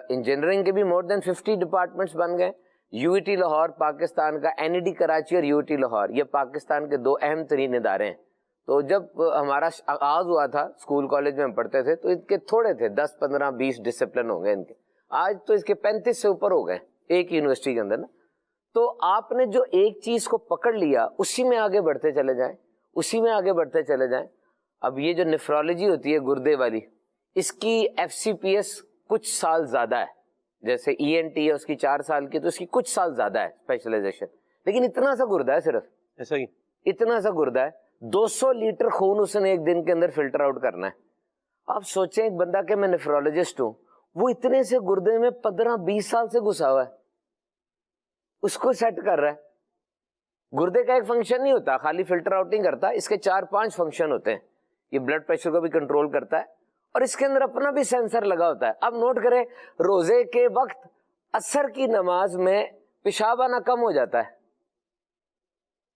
انجینئرنگ کے بھی مور دین 50 ڈپارٹمنٹس بن گئے. U E T Lahore Pakistan کا، این ای ڈی کراچی اور یو ای ٹی لاہور یہ پاکستان کے 2 اہم ترین ادارے ہیں. تو جب ہمارا آغاز ہوا تھا اسکول کالج میں ہم پڑھتے تھے تو ان کے تھوڑے تھے 10 15 20 ڈسپلن ہو گئے ان کے. آج تو اس کے 35 سے اوپر ہو گئے ایک یونیورسٹی کے اندر نا. تو آپ نے جو ایک چیز کو پکڑ لیا اسی میں آگے بڑھتے چلے جائیں، اسی میں آگے بڑھتے چلے جائیں. اب یہ جو نیفرولوجی ہوتی ہے گردے والی، اس کی ایف سی پی ایس کچھ سال زیادہ ہے، جیسے ای این ٹی ہے اس کی 4 سال کی، تو اس کی کچھ سال زیادہ ہے اسپیشلائزیشن. لیکن اتنا سا گردہ ہے، صرف ایسا ہی اتنا سا گردہ ہے. 200 لیٹر خون اس نے ایک دن کے اندر فلٹر آؤٹ کرنا ہے. آپ سوچیں ایک بندہ کہ میں نیفرولوجسٹ ہوں، وہ اتنے سے گردے میں 15-20 سال سے گھسا ہوا ہے، اس کو سیٹ کر رہا ہے. گردے کا ایک فنکشن نہیں ہوتا خالی فلٹر آؤٹ نہیں کرتا، اس کے 4-5 فنکشن ہوتے ہیں. یہ بلڈ پریشر کو بھی کنٹرول کرتا ہے اور اس کے اندر اپنا بھی سینسر لگا ہوتا ہے. اب نوٹ کریں، روزے کے وقت عصر کی نماز میں پیشاب آنا کم ہو جاتا ہے.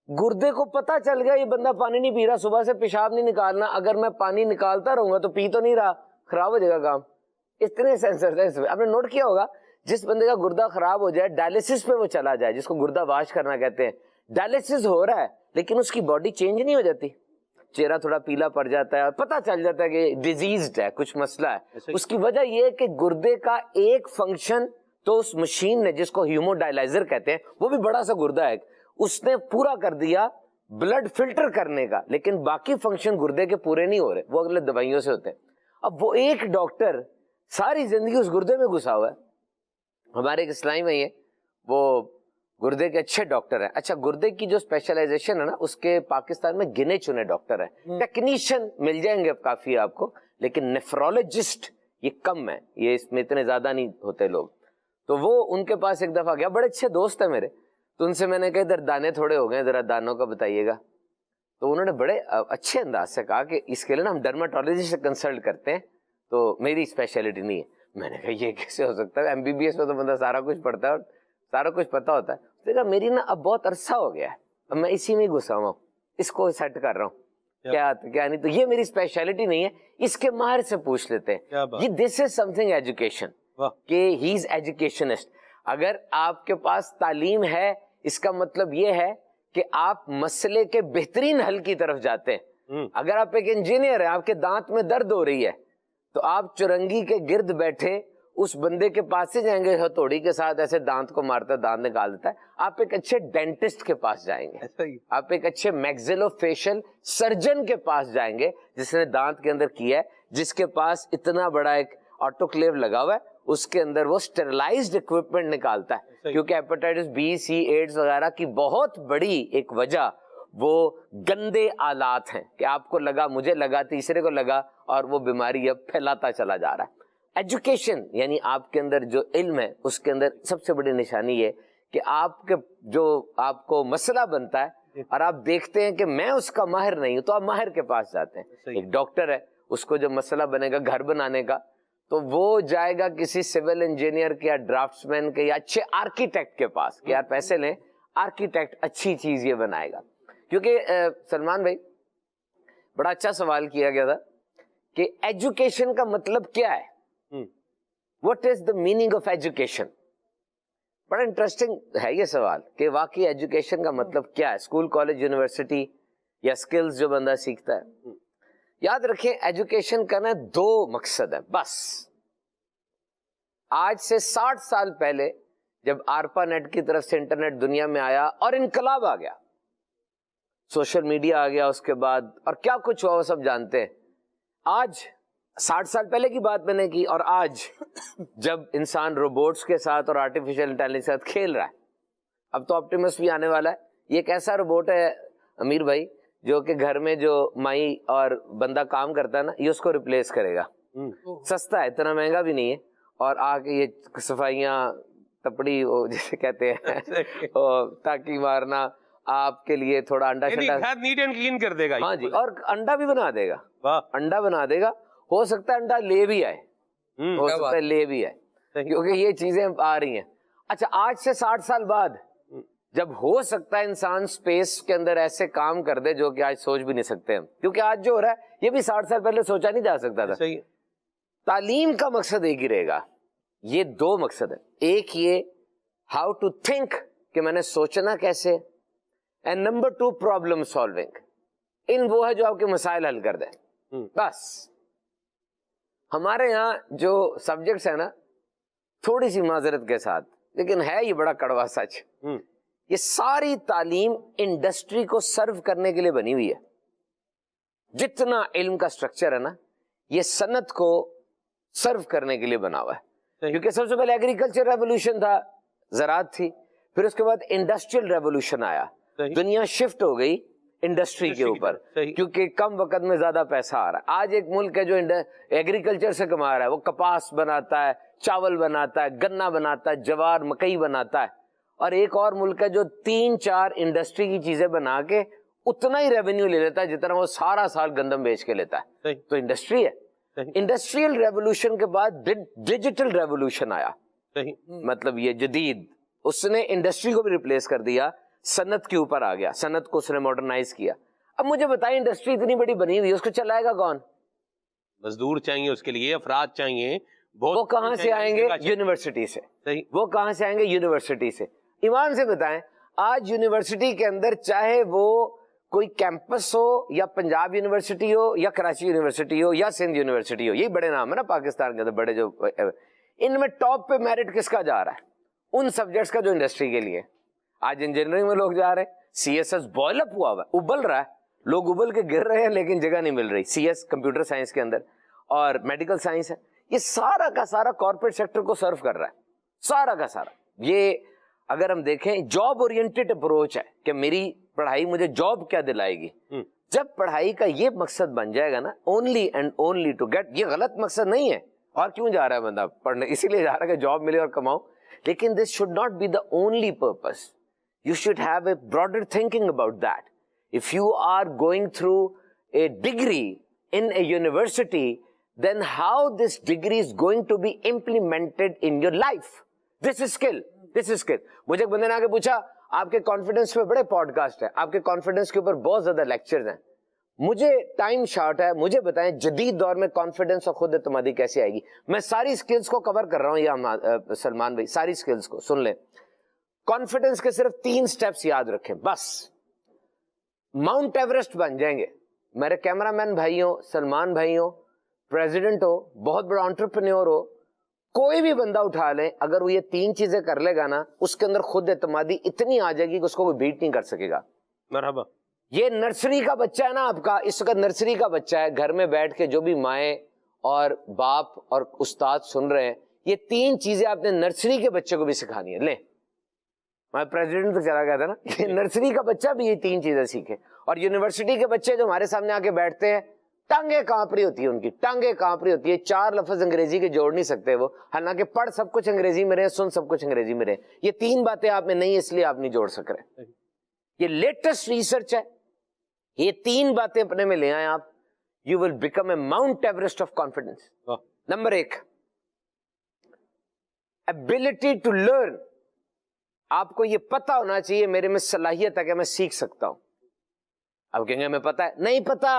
گردے کو پتا چل گیا یہ بندہ پانی نہیں پی رہا، صبح سے پیشاب نہیں نکالنا، اگر میں پانی نکالتا رہوں گا تو پی تو نہیں رہا، خراب ہو جائے گا کام. اتنے سینسر ہیں اس میں. آپ نے نوٹ کیا ہوگا جس بندے کا گردہ خراب ہو جائے، ڈائلسس پہ وہ چلا جائے، جس کو گردہ واش کرنا کہتے ہیں، ڈائلسس ہو رہا ہے لیکن اس کی باڈی چینج نہیں ہو جاتی، چہرہ تھوڑا پیلا پڑ جاتا ہے اور پتہ چل جاتا ہے کہ ڈیزیزڈ ہے، کچھ مسئلہ ہے. اس کی وجہ یہ ہے کہ گردے کا ایک فنکشن تو اس مشین نے جس کو ہیومو ڈائلائزر کہتے ہیں، وہ بھی بڑا سا گردہ ہے، اس نے پورا کر دیا بلڈ فلٹر کرنے کا، لیکن باقی فنکشن گردے کے پورے نہیں ہو رہے، وہ اگلے دوائیوں سے ہوتے ہیں. اب وہ ایک ڈاکٹر ساری زندگی اس گردے میں گھسا ہوا ہے. ہمارے ایک اسلامی میں وہ گردے کے اچھے ڈاکٹر ہیں. اچھا، گردے کی جو اسپیشلائزیشن ہے نا، اس کے پاکستان میں گنے چنے ڈاکٹر ہیں. ٹیکنیشین مل جائیں گے کافی آپ کو، لیکن نیفرولوجسٹ یہ کم ہے، یہ اس میں اتنے زیادہ نہیں ہوتے لوگ. تو وہ ان کے پاس ایک دفعہ گیا، بڑے اچھے دوست ہیں میرے، تو ان سے میں نے کہا ادھر دانے تھوڑے ہو گئے، ذرا دانوں کا بتائیے گا. تو انہوں نے بڑے اچھے انداز سے کہا کہ اس کے لیے نا ہم ڈرماٹولوجسٹ سے کنسلٹ کرتے ہیں، تو میری اسپیشلٹی نہیں ہے. میں نے کہا یہ کیسے ہو سکتا ہے، ایم بی بی ایس میں تو بندہ سارا کچھ پڑھتا ہے اور سارا کچھ پتا ہوتا ہے. اس نے کہا میری نا اب بہت عرصہ ہو گیا ہے، اب میں اسی میں گھسا ہوا ہوں، اس کو سیٹ کر رہا ہوں، کیا نہیں. تو یہ میری اسپیشلٹی نہیں ہے، اس کے ماہر سے پوچھ لیتے ہیں. یہ دس از سم تھنگ ایجوکیشن، کہ ہی از ایجوکیشنسٹ. اگر آپ کے پاس تعلیم ہے، اس کا مطلب یہ ہے کہ آپ مسئلے کے بہترین حل کی طرف جاتے ہیں. اگر آپ ایک انجینئر ہیں، آپ کے دانت میں درد ہو رہی ہے، تو آپ چرنگی کے گرد بیٹھے اس بندے کے پاس سے جائیں گے، ہتھوڑی کے ساتھ ایسے دانت کو مارتا ہے، دانت نکال دیتا ہے. آپ ایک اچھے ڈینٹسٹ کے پاس جائیں گے، آپ ایک اچھے میگزیلو فیشل سرجن کے پاس جائیں گے جس نے دانت کے اندر کیا ہے، جس کے پاس اتنا بڑا ایک آٹوکلیو لگا ہوا ہے، اس کے اندر وہ اسٹرلائزڈ اکوپمنٹ نکالتا ہے. کیونکہ ہیپاٹائٹس بی، سی، ایڈز وغیرہ کی بہت بڑی ایک وجہ وہ گندے آلات ہیں، کہ آپ کو لگا، مجھے لگا، تیسرے کو لگا، اور وہ بیماری اب پھیلاتا چلا جا رہا ہے. ایجوکیشن یعنی آپ کے اندر جو علم ہے، اس کے اندر سب سے بڑی نشانی یہ کہ آپ کے جو آپ کو مسئلہ بنتا ہے اور آپ دیکھتے ہیں کہ میں اس کا ماہر نہیں ہوں، تو آپ ماہر کے پاس جاتے ہیں. ایک ڈاکٹر ہے، اس کو جو مسئلہ بنے گا گھر بنانے کا، تو وہ جائے گا کسی سول انجینئر کے یا ڈرافٹس مین کے یا اچھے آرکیٹیکٹ کے پاس کہ یار پیسے لیں، آرکیٹیکٹ اچھی چیز یہ بنائے گا. کیونکہ سلمان بھائی بڑا اچھا سوال کیا گیا تھا کہ ایجوکیشن کا مطلب کیا ہے، what is the meaning of education. بڑا انٹرسٹنگ ہے یہ سوال کہ واقعی ایجوکیشن کا مطلب کیا ہے، اسکول، کالج، یونیورسٹی یا اسکلز جو بندہ سیکھتا ہے. یاد رکھیں ایجوکیشن کا نا 2 مقصد ہے بس. آج سے 60 سال پہلے جب آرپا نیٹ کی طرف سے انٹرنیٹ دنیا میں آیا اور انقلاب آ گیا، سوشل میڈیا آ گیا اس کے بعد، اور کیا کچھ ہوا وہ سب جانتے ہیں. آج 60 سال پہلے کی بات میں نے کی، اور آج جب انسان روبوٹس کے ساتھ اور آرٹیفیشل انٹیلیجنس کے ساتھ کھیل رہا ہے. اب تو آپٹیمس بھی آنے والا ہے. یہ ایک ایسا روبوٹ ہے امیر بھائی جو کہ گھر میں جو مائی اور بندہ کام کرتا ہے نا، یہ اس کو ریپلیس کرے گا. سستا ہے، اتنا مہنگا بھی نہیں ہے، اور آ کے یہ صفائیاں تپڑی جیسے کہتے ہیں تاکہ مارنا، آپ کے لیے تھوڑا انڈا شنڈا نیٹ اینڈ کلین کر دے گا. ہاں جی، اور انڈا بھی بنا دے گا، انڈا بنا دے گا. ہو سکتا ہے انڈا لے بھی آئے، ہو سکتا ہے لے بھی آئے، کیونکہ یہ چیزیں آ رہی ہیں. اچھا، آج سے 60 سال بعد جب ہو سکتا ہے انسان سپیس کے اندر ایسے کام کر دے جو کہ آج سوچ بھی نہیں سکتے ہم، کیونکہ آج جو ہو رہا ہے یہ بھی 60 سال پہلے سوچا نہیں جا سکتا تھا. تعلیم کا مقصد ایک ہی رہے گا. یہ 2 مقصد ہے. ایک یہ ہاؤ ٹو تھنک، کہ میں نے سوچنا کیسے، اینڈ نمبر 2 پرابلم سالونگ. وہ ہے جو آپ کے مسائل حل کر دیں. بس ہمارے یہاں جو سبجیکٹس ہیں نا، تھوڑی سی معذرت کے ساتھ لیکن ہے یہ بڑا کڑوا سچ، یہ ساری تعلیم انڈسٹری کو سرو کرنے کے لیے بنی ہوئی ہے. جتنا علم کا سٹرکچر ہے نا یہ صنعت کو سرو کرنے کے لیے بنا ہوا ہے. کیونکہ سب سے پہلے ایگریکلچر ریولوشن تھا, زراعت تھی, پھر اس کے بعد انڈسٹریل ریولوشن آیا, دنیا شفٹ ہو گئی انڈسٹری کے اوپر, کیونکہ کم وقت میں زیادہ پیسہ آ رہا ہے. آج ایک ملک ہے جو ایگریکلچر سے کما رہا ہے, وہ کپاس بناتا ہے, چاول بناتا ہے, گنا بناتا ہے, جوار مکئی بناتا ہے, اور ایک اور ملک ہے جو 3-4 انڈسٹری کی چیزیں بنا کے اتنا ہی ریونیو لے لیتا ہے جتنا وہ سارا سال گندم بیچ کے لیتا ہے. تو انڈسٹری ہے. انڈسٹریل ریولوشن کے بعد ڈیجیٹل ریولوشن آیا, مطلب یہ جدید, اس نے انڈسٹری کو بھی ریپلیس کر دیا, صنعت کے اوپر آ گیا, صنعت کو اس نے ماڈرنائز کیا. اب مجھے بتائیں انڈسٹری اتنی بڑی بنی ہوئی ہے, اس کو چلائے گا کون؟ مزدور چاہیے اس کے لیے, افراد چاہیے. وہ کہاں سے آئیں گے؟ یونیورسٹی سے. وہ کہاں سے آئیں گے؟ یونیورسٹی سے. ایمان سے بتائیں, آج یونیورسٹی کے اندر چاہے وہ کوئی کیمپس ہو یا پنجاب یونیورسٹی ہو یا کراچی یونیورسٹی ہو یا سندھ یونیورسٹی ہو, یہی بڑے نام ہے نا پاکستان کے اندر بڑے, جو ان میں ٹاپ پہ میرٹ کس کا جا رہا ہے؟ ان سبجیکٹس کا جو انڈسٹری کے لیے. آج انجینئرنگ میں لوگ جا رہے ہیں, سی ایس ایس بوائل اپ ہوا ہوا ہے, ابل رہا ہے, لوگ ابل کے گر رہے ہیں لیکن جگہ نہیں مل رہی. سی ایس کمپیوٹر سائنس کے اندر, اور میڈیکل سائنس ہے. یہ سارا کا سارا کارپوریٹ سیکٹر کو سرو کر رہا ہے, سارا کا سارا. یہ اگر ہم دیکھیں جاب اورینٹڈ اپروچ ہے کہ میری پڑھائی مجھے جاب کیا دلائے گی. جب پڑھائی کا یہ مقصد بن جائے گا نا, only and only to get, یہ غلط مقصد نہیں ہے. اور کیوں جا رہا ہے بندہ پڑھنے؟ اسی لیے جا رہا ہے کہ جاب ملے اور کماؤ. لیکن this should not be the only purpose. You should have a broader thinking about that. If you are going through a degree in a university, then how this degree is going to be implemented in your life. This is skill. This is skill. مجھے ایک بندے نے آ کے پوچھا, آپ کے confidence پہ بڑے پوڈ کاسٹ ہیں, آپ کے کانفیڈنس کے اوپر بہت زیادہ لیکچرز ہیں, مجھے ٹائم شارٹ ہے, مجھے بتائیں جدید دور میں کانفیڈنس اور خود اعتمادی کیسے آئے گی. میں ساری سکلز کو کور کر رہا ہوں, یا سلمان بھائی ساری سکلز کو سن لیں. کانفیڈنس کے صرف 3 سٹیپس یاد رکھیں بس. ماؤنٹ ایوریسٹ بن جائیں گے. میرے کیمرہ مین بھائی ہو, سلمان بھائی ہو, پریزیڈنٹ ہو, بہت بڑا انٹرپرینور ہو, کوئی بھی بندہ اٹھا لیں, اگر وہ یہ 3 چیزیں کر لے گا نا, اس کے اندر خود اعتمادی اتنی آ جائے گی کہ اس کو کوئی بیٹ نہیں کر سکے گا. مرحبا. یہ نرسری کا بچہ ہے نا آپ کا, اس وقت نرسری کا بچہ ہے, گھر میں بیٹھ کے جو بھی مائیں اور باپ اور استاد سن رہے ہیں, یہ 3 چیزیں آپ نے نرسری کے بچے کو بھی سکھانی ہے. لیں, میں پریزیڈنٹ تک چلا گیا تھا نا, یہ نرسری کا بچہ بھی یہ 3 چیزیں سیکھے. اور یونیورسٹی کے بچے جو ہمارے سامنے آ کے بیٹھتے ہیں, ٹانگیں کانپ رہی ہوتی ہے ان کی, ٹانگیں کانپ رہی ہوتی ہے, 4 لفظ انگریزی کے جوڑ نہیں سکتے وہ, حالانکہ پڑھ سب کچھ انگریزی میں رہے, سن سب کچھ انگریزی میں رہے. یہ 3 باتیں آپ نے نہیں, اس لیے آپ نہیں جوڑ سک رہے. یہ لیٹسٹ ریسرچ ہے, یہ 3 باتیں اپنے میں لے آئیں آپ, you will become a Mount Everest of confidence. Number 1, ability to learn. آپ کو یہ پتا ہونا چاہیے میرے میں صلاحیت ہے کہ میں سیکھ سکتا ہوں. اب کہیں گے ہمیں پتا ہے, نہیں پتا,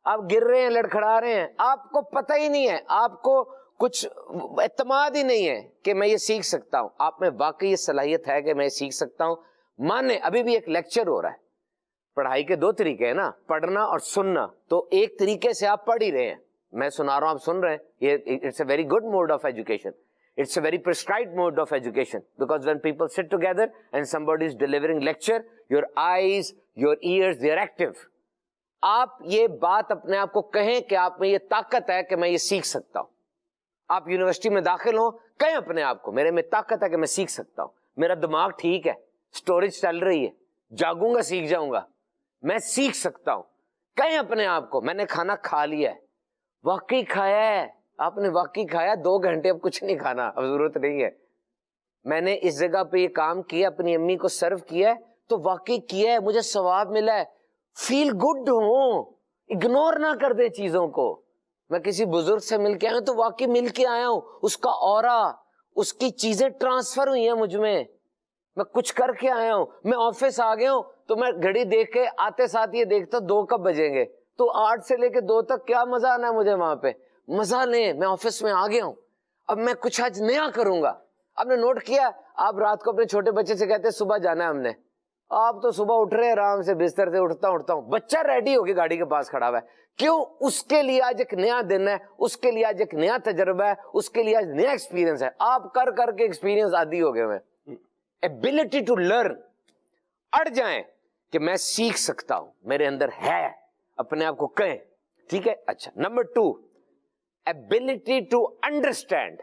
آپ گر رہے ہیں, لڑکھڑا رہے ہیں, آپ کو پتہ ہی نہیں ہے, آپ کو کچھ اعتماد ہی نہیں ہے کہ میں یہ سیکھ سکتا ہوں. آپ میں واقعی یہ صلاحیت ہے کہ میں سیکھ سکتا ہوں. مانے ابھی بھی ایک لیکچر ہو رہا ہے, پڑھائی کے 2 طریقے ہیں نا, پڑھنا اور سننا. تو ایک طریقے سے آپ پڑھ ہی رہے ہیں, میں سنا رہا ہوں, آپ سن رہے ہیں, یہ it's a very good mode of education. It's a very prescribed mode of education, because when people sit together and somebody is delivering lecture, your eyes, your ears, they are active. آپ یہ بات اپنے آپ کو کہیں کہ آپ میں یہ طاقت ہے کہ میں یہ سیکھ سکتا ہوں. آپ یونیورسٹی میں داخل ہوں, کہیں اپنے آپ کو میرے میں طاقت ہے کہ میں سیکھ سکتا ہوں, میرا دماغ ٹھیک ہے, سٹوریج چل رہی ہے, جاگوں گا سیکھ جاؤں گا, میں سیکھ سکتا ہوں. کہیں اپنے آپ کو میں نے کھانا کھا لیا ہے, واقعی کھایا ہے, آپ نے واقعی کھایا, 2 گھنٹے اب کچھ نہیں کھانا, اب ضرورت نہیں ہے. میں نے اس جگہ پہ یہ کام کیا, اپنی امی کو سرو کیا ہے, تو واقعی کیا ہے, مجھے ثواب ملا ہے. فیل گڈ ہوں, اگنور نہ کر دے چیزوں کو. میں کسی بزرگ سے مل کے آیا ہوں تو واقعی مل کے آیا ہوں, اس کا اورا, اس کی چیزیں ٹرانسفر ہوئی ہیں مجھ میں کچھ کر کے آیا ہوں. میں آفس آ گیا ہوں تو میں گھڑی دیکھ کے آتے ساتھ یہ دیکھتا 2 کب بجیں گے, تو 8 سے لے کے 2 تک کیا مزہ آنا ہے مجھے وہاں پہ. مزہ لیں, میں آفس میں آ گیا ہوں, اب میں کچھ آج نیا کروں گا. آپ نے نوٹ کیا, آپ رات کو اپنے چھوٹے بچے سے کہتے ہیں صبح جانا ہے ہم نے, آپ تو صبح اٹھ رہے آرام سے بستر سے, اٹھتا ہوں, بچہ ریڈی ہو کے گاڑی کے پاس کھڑا ہوا ہے. کیوں؟ اس کے لیے آج ایک نیا دن ہے, اس کے لیے آج ایک نیا تجربہ ہے, اس کے لیے آج نیا ایکسپیرینس ہے. آپ کر کے ایکسپیرینس عادی ہو گئے ہوئے. ایبلٹی ٹو لرن, اڑ جائیں کہ میں سیکھ سکتا ہوں, میرے اندر ہے, اپنے آپ کو کہیں. ٹھیک ہے, اچھا. Number 2, ability to understand.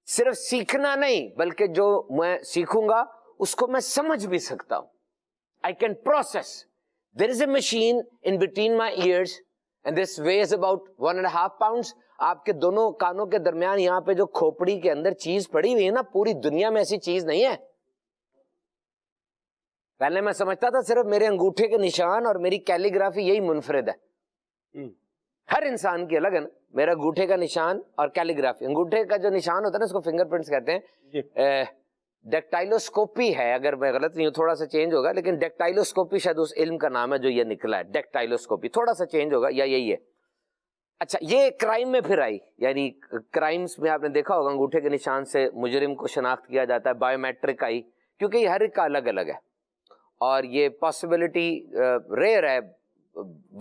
صرف سیکھنا نہیں بلکہ جو میں سیکھوں گا اس کو میں سمجھ بھی سکتا ہوں. I can process. There is a machine in between my ears and this weighs about 1.5 pounds. آپ کے دونوں کانوں کے درمیان یہاں پہ جو کھوپڑی کے اندر چیز پڑی ہوئی ہے نا, پوری دنیا میں ایسی چیز نہیں ہے. پہلے میں سمجھتا تھا صرف میرے انگوٹھے کے نشان اور میری کیلیگرافی یہی منفرد ہے. ہر انسان کی الگ ہے نا, میرا انگوٹھے کا نشان اور کیلیگرافی. انگوٹھے کا جو نشان ہوتا ہے نا اس کو فنگر پرنٹس کہتے ہیں. ڈیکٹائلوسکوپی ہے, اگر میں غلط نہیں ہوں تھوڑا سا چینج ہوگا, لیکن ڈیکٹائلوسکوپی شاید اس علم کا نام ہے جو یہ نکلا ہے. ڈیکٹائلوسکوپی تھوڑا سا چینج ہوگا یا یہی ہے. اچھا, یہ کرائم میں پھر آئی, یعنی کرائمز میں آپ نے دیکھا ہوگا انگوٹھے کے نشان سے مجرم کو شناخت کیا جاتا ہے. بایو میٹرک آئی, کیونکہ یہ ہر ایک کا الگ الگ ہے اور یہ پاسبلٹی ریئر ہے,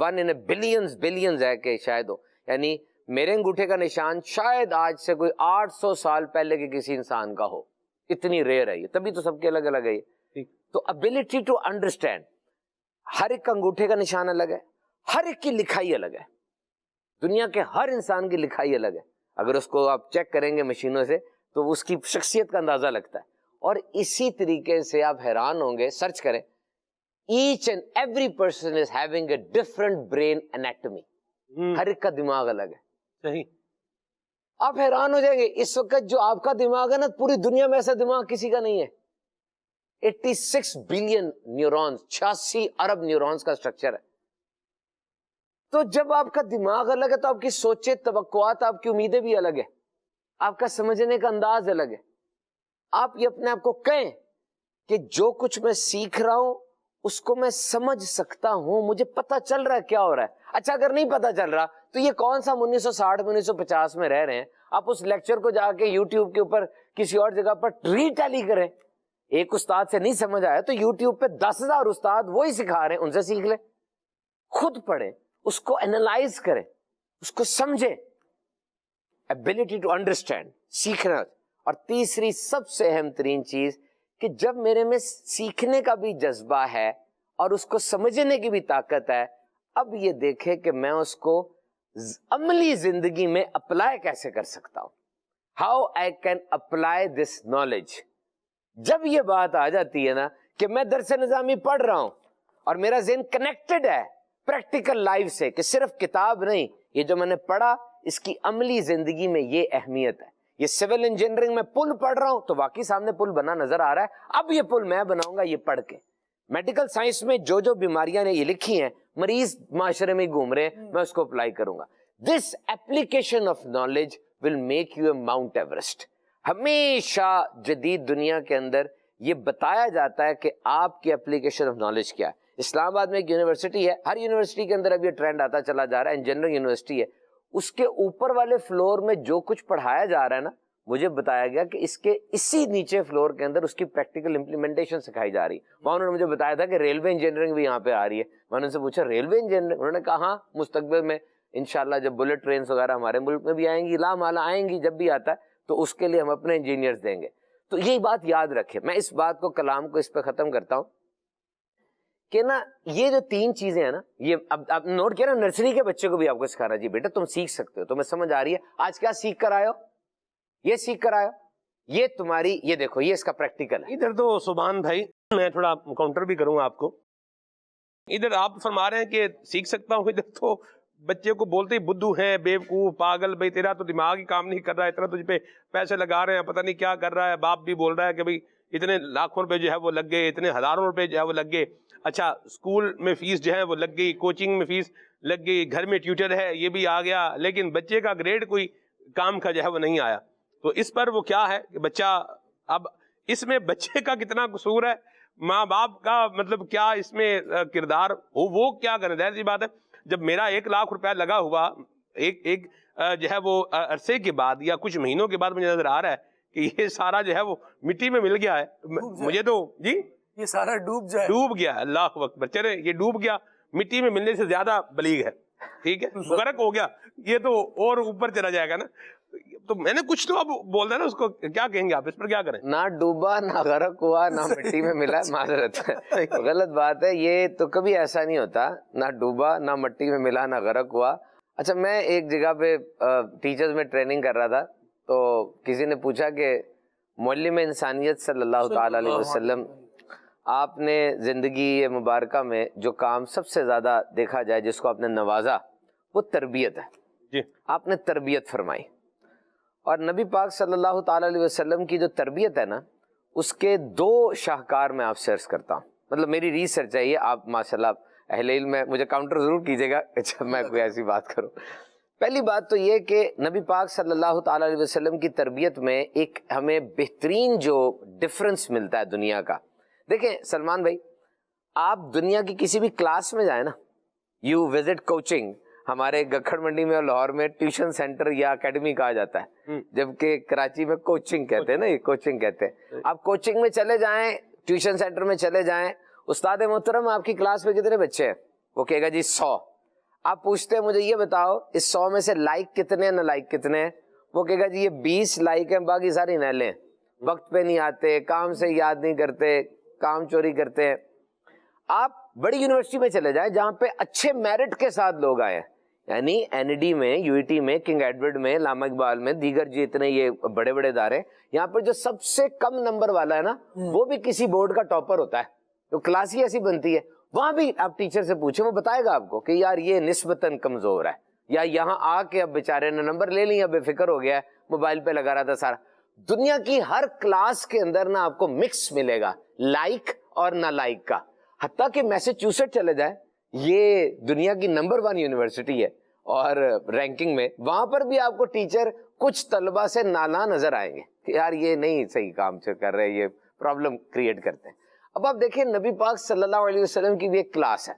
1 in a billions ہے کہ شاید ہو. یعنی میرے انگوٹھے کا نشان شاید آج سے کوئی 800 سال پہلے کے کسی انسان کا ہو, اتنی ریئر ہے یہ, تبھی تو سب کے الگ الگ ہے یہ. تو ابیلٹی ٹو انڈرسٹینڈ, ہر ایک کا انگوٹھے کا نشان الگ ہے, ہر ایک کی لکھائی الگ ہے. دنیا کے ہر انسان کی لکھائی الگ ہے. اگر اس کو آپ چیک کریں گے مشینوں سے تو اس کی شخصیت کا اندازہ لگتا ہے. اور اسی طریقے سے آپ حیران ہوں گے, سرچ کریں, each and every person is having a different brain anatomy. ہر ایک کا دماغ الگ ہے. صحیح. آپ حیران ہو جائیں گے, اس وقت جو آپ کا دماغ ہے نا, پوری دنیا میں ایسا دماغ کسی کا نہیں ہے. 86 بلین نیورونز, 86 ارب نیورونز کا اسٹرکچر ہے. تو جب آپ کا دماغ الگ ہے تو آپ کی سوچیں, توقعات, آپ کی امیدیں بھی الگ ہے, آپ کا سمجھنے کا انداز الگ ہے. آپ یہ اپنے آپ کو کہیں کہ جو کچھ میں سیکھ رہا ہوں اس کو میں سمجھ سکتا ہوں, مجھے پتا چل رہا ہے کیا ہو رہا ہے. اچھا, اگر نہیں پتا چل رہا تو یہ کون سا 1960 1950 میں رہ رہے ہیں. آپ اس لیکچر کو جا کے یوٹیوب کے اوپر کسی اور جگہ پر ری ٹیلی کریں. ایک استاد سے نہیں سمجھ آیا تو یوٹیوب پہ 10,000 استاد وہی سکھا رہے ہیں, ان سے سیکھ لیں. خود پڑھیں, اس کو اینالائز کریں, اس کو سمجھیں. ایبلٹی ٹو انڈرسٹینڈ, سیکھنا. اور تیسری سب سے اہم ترین چیز کہ جب میرے میں سیکھنے کا بھی جذبہ ہے اور اس کو سمجھنے کی بھی طاقت ہے, اب یہ دیکھیں کہ میں اس کو عملی زندگی میں اپلائی کیسے کر سکتا ہوں. How I can apply this knowledge. جب یہ بات آ جاتی ہے نا کہ میں درس نظامی پڑھ رہا ہوں اور میرا ذہن کنیکٹڈ ہے پریکٹیکل لائف سے, کہ صرف کتاب نہیں, یہ جو میں نے پڑھا اس کی عملی زندگی میں یہ اہمیت ہے. یہ سول انجینئرنگ میں پل پڑھ رہا ہوں تو واقعی سامنے پل بنا نظر آ رہا ہے, اب یہ پل میں بناؤں گا یہ پڑھ کے. میڈیکل سائنس میں جو جو بیماریاں نے یہ لکھی ہیں, مریض معاشرے میں گھوم رہے ہیں, میں اس کو اپلائی کروں گا. This application of knowledge will make you a Mount Everest. ہمیشہ جدید دنیا کے اندر یہ بتایا جاتا ہے کہ آپ کی ایپلیکیشن آف نالج کیا ہے. اسلام آباد میں ایک یونیورسٹی ہے, ہر یونیورسٹی کے اندر اب یہ ٹرینڈ آتا چلا جا رہا ہے, انجینئرنگ یونیورسٹی ہے. اس کے اوپر والے فلور میں جو کچھ پڑھایا جا رہا ہے نا, مجھے بتایا گیا کہ اس کے اسی نیچے فلور کے اندر اس کی پریکٹیکل امپلیمنٹیشن سکھائی جا رہی. وہاں انہوں نے مجھے بتایا تھا کہ ریلوے انجینئرنگ بھی یہاں پہ آ رہی ہے. میں نے ان سے پوچھا ریلوے انجینئرنگ, انہوں نے کہا ہاں مستقبل میں انشاءاللہ جب بلٹ ٹرینز وغیرہ ہمارے ملک میں بھی آئیں گی, لا مالا آئیں گی, جب بھی آتا ہے تو اس کے لیے ہم اپنے انجینئرز دیں گے. تو یہی بات یاد رکھیں. میں اس بات کو, کلام کو اس پہ ختم کرتا ہوں کہ نا یہ جو 3 چیزیں ہیں نا, یہ اب آپ نوٹ کیا نا, نرسری کے بچے کو بھی آپ کو سکھانا جی بیٹا تم سیکھ سکتے ہو, تمہیں سمجھ آ رہی ہے, آج کیا سیکھ کر آئے ہو, یہ سیکھ کر آئے ہو, یہ تمہاری, یہ دیکھو یہ اس کا پریکٹیکل ہے. ادھر تو سبحان بھائی میں تھوڑا کاؤنٹر بھی کروں آپ کو. ادھر آپ فرما رہے ہیں کہ سیکھ سکتا ہوں, ادھر تو بچے کو بولتے ہی بدھو ہیں, بیوقوف, پاگل, بھائی تیرا تو دماغ ہی کام نہیں کر رہا ہے, اتنا تجھ پہ پیسے لگا رہے ہیں, پتہ نہیں کیا کر رہا ہے. باپ بھی بول رہا ہے کہ بھائی اتنے لاکھوں روپے جو ہے وہ لگ گئے, اتنے ہزاروں روپے جو ہے وہ لگ گئے. اچھا اسکول میں فیس جو ہے وہ لگ گئی, کوچنگ میں فیس لگ گئی, گھر میں ٹیوٹر ہے یہ بھی آ گیا, لیکن بچے کا گریڈ کوئی کام کا جو ہے وہ نہیں آیا. تو اس پر وہ کیا ہے کہ بچہ, اب اس میں بچے کا کتنا قصور ہے, ماں باپ کا مطلب کیا اس میں کردار ہو, وہ کیا کریں. ظاہر سی بات ہے جب میرا 1 لاکھ روپیہ لگا ہوا ایک جو ہے وہ عرصے کے بعد یا کچھ مہینوں کے بعد مجھے نظر آ رہا ہے کہ یہ سارا جو ہے وہ مٹی میں مل گیا ہے, مجھے تو جی یہ سارا ڈوب گیا. اللہ اکبر. چلے یہ ڈوب گیا, مٹی میں ملنے سے زیادہ بلیغ ہے, ٹھیک ہے, غرق ہو گیا, یہ تو اور اوپر چلا جائے گا نا. تو میں نے کچھ تو اب بول رہا نا اس کو, کیا کہیں گے آپ اس پر, کیا کریں؟ نہ ڈوبا نہ غرق ہوا نہ مٹی میں ملا, معذرت ہے, غلط بات ہے یہ تو, کبھی ایسا نہیں ہوتا, نہ ڈوبا نہ مٹی میں ملا نہ غرق ہوا. اچھا میں ایک جگہ پہ ٹیچرز میں ٹریننگ کر رہا تھا, تو کسی نے پوچھا کہ معلم انسانیت صلی اللہ تعالی علیہ وسلم, آپ نے زندگی مبارکہ میں جو کام سب سے زیادہ دیکھا جائے جس کو آپ نے نوازا وہ تربیت ہے جی. آپ نے تربیت فرمائی, اور نبی پاک صلی اللہ تعالی علیہ وسلم کی جو تربیت ہے نا, اس کے 2 شاہکار میں آپ سے عرض کرتا ہوں. مطلب میری ریسرچ ہے یہ, آپ ماشاءاللہ اہل علم میں مجھے کاؤنٹر ضرور کیجیے گا جب میں کوئی ایسی بات کروں. پہلی بات تو یہ کہ نبی پاک صلی اللہ تعالی علیہ وسلم کی تربیت میں ایک ہمیں بہترین جو ڈفرنس ملتا ہے دنیا کا. دیکھیں سلمان بھائی, آپ دنیا کی کسی بھی کلاس میں جائیں نا, یو وزٹ کوچنگ, ہمارے گکھڑ منڈی میں اور لاہور میں ٹیوشن سینٹر یا اکیڈمی کہا جاتا ہے, جبکہ کراچی میں کوچنگ کہتے ہیں نا, یہ کوچنگ کہتے ہیں. آپ کوچنگ میں چلے جائیں, ٹیوشن سینٹر میں چلے جائیں, استاد محترم آپ کی کلاس میں کتنے بچے ہیں؟ وہ کہے گا جی 100. آپ پوچھتے ہیں مجھے یہ بتاؤ اس 100 میں سے لائک کتنے ہیں, نہ لائک کتنے ہیں؟ وہ کہے گا جی یہ 20 لائک ہیں, باقی ساری نیلیں, وقت پہ نہیں آتے, کام سے یاد نہیں کرتے, کام چوری کرتے ہیں. آپ بڑی یونیورسٹی میں چلے جائیں جہاں پہ اچھے میرٹ کے ساتھ لوگ آئے ہیں, یعنی این ڈی میں, یو ای ٹی میں, کنگ ایڈورڈ میں, علامہ اقبال میں, دیگر جتنے یہ بڑے بڑے ادارے, یہاں پر جو سب سے کم نمبر والا ہے نا, وہ بھی کسی بورڈ کا ٹاپر ہوتا ہے, تو کلاس ہی ایسی بنتی ہے. وہاں بھی آپ ٹیچر سے پوچھیں, وہ بتائے گا آپ کو کہ یار یہ نسبتاً کمزور ہے, یا یہاں آ کے اب بیچارے نے نمبر لے لیں, اب بے فکر ہو گیا ہے, موبائل پہ لگا رہا تھا سارا. دنیا کی ہر کلاس کے اندر نا آپ کو مکس ملے گا, لائک اور نہ لائک کا. حتیٰ کہ میساچیوسیٹ چلے جائیں, یہ دنیا کی نمبر 1 یونیورسٹی ہے اور رینکنگ میں, وہاں پر بھی آپ کو ٹیچر کچھ طلبہ سے نالاں نظر آئیں گے کہ یار یہ نہیں صحیح کام کر رہے, یہ پرابلم کریٹ کرتے ہیں. اب آپ دیکھیں نبی پاک صلی اللہ علیہ وسلم کی بھی ایک کلاس ہے,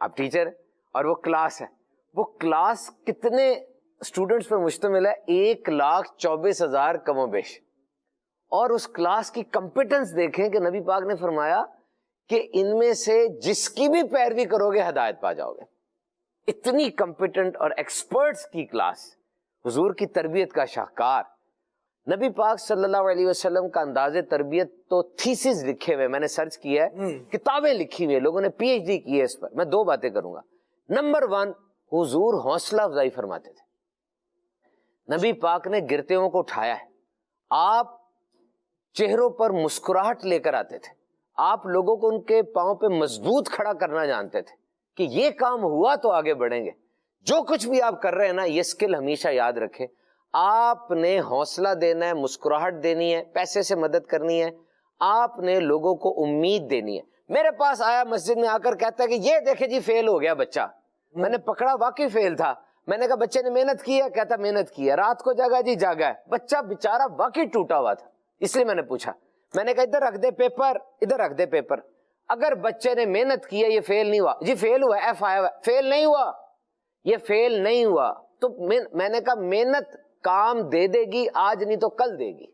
آپ ٹیچر اور وہ کلاس ہے, وہ کلاس کتنے اسٹوڈنٹس پر مشتمل ہے؟ 1,24,000 کم و بیش. اور اس کلاس کی کمپیٹنس دیکھیں کہ نبی پاک نے فرمایا کہ ان میں سے جس کی بھی پیروی کرو گے ہدایت پا جاؤ گے. اتنی کمپیٹنٹ اور ایکسپرٹس کی کلاس, حضور کی تربیت کا شاہکار. نبی پاک صلی اللہ علیہ وسلم کا انداز تربیت تو تھیسز لکھے ہوئے, میں نے سرچ کیا ہے, کتابیں لکھی ہوئی ہیں, لوگوں نے پی ایچ ڈی کی ہے اس پر. میں 2 باتیں کروں گا. نمبر 1, حضور حوصلہ افزائی فرماتے تھے. نبی پاک نے گرتے ہوئے کو اٹھایا ہے, آپ چہروں پر مسکراہٹ لے کر آتے تھے, آپ لوگوں کو ان کے پاؤں پہ مضبوط کھڑا کرنا جانتے تھے کہ یہ کام ہوا تو آگے بڑھیں گے. جو کچھ بھی آپ کر رہے ہیں نا, یہ سکل ہمیشہ یاد رکھیں, آپ نے حوصلہ دینا ہے, مسکراہٹ دینی ہے, پیسے سے مدد کرنی ہے, آپ نے لوگوں کو امید دینی ہے. میرے پاس آیا مسجد میں آ کر کہتا ہے کہ یہ دیکھیں جی فیل ہو گیا بچہ, میں نے پکڑا واقعی فیل تھا, میں نے کہا بچے نے محنت کی ہے؟ کہتا محنت کی ہے. رات کو جاگا جی جاگا ہے. بچہ بیچارہ واقعی ٹوٹا ہوا تھا, اس لیے میں نے پوچھا, میں نے کہا ادھر رکھ دے پیپر, ادھر رکھ دے پیپر. اگر بچے نے محنت کی ہے, یہ فیل نہیں ہوا, جی فیل ہوا, ایف آیا ہوا, فیل نہیں ہوا, یہ فیل نہیں ہوا. تو میں نے کہا محنت کام دے دے گی, آج نہیں تو کل دے گی.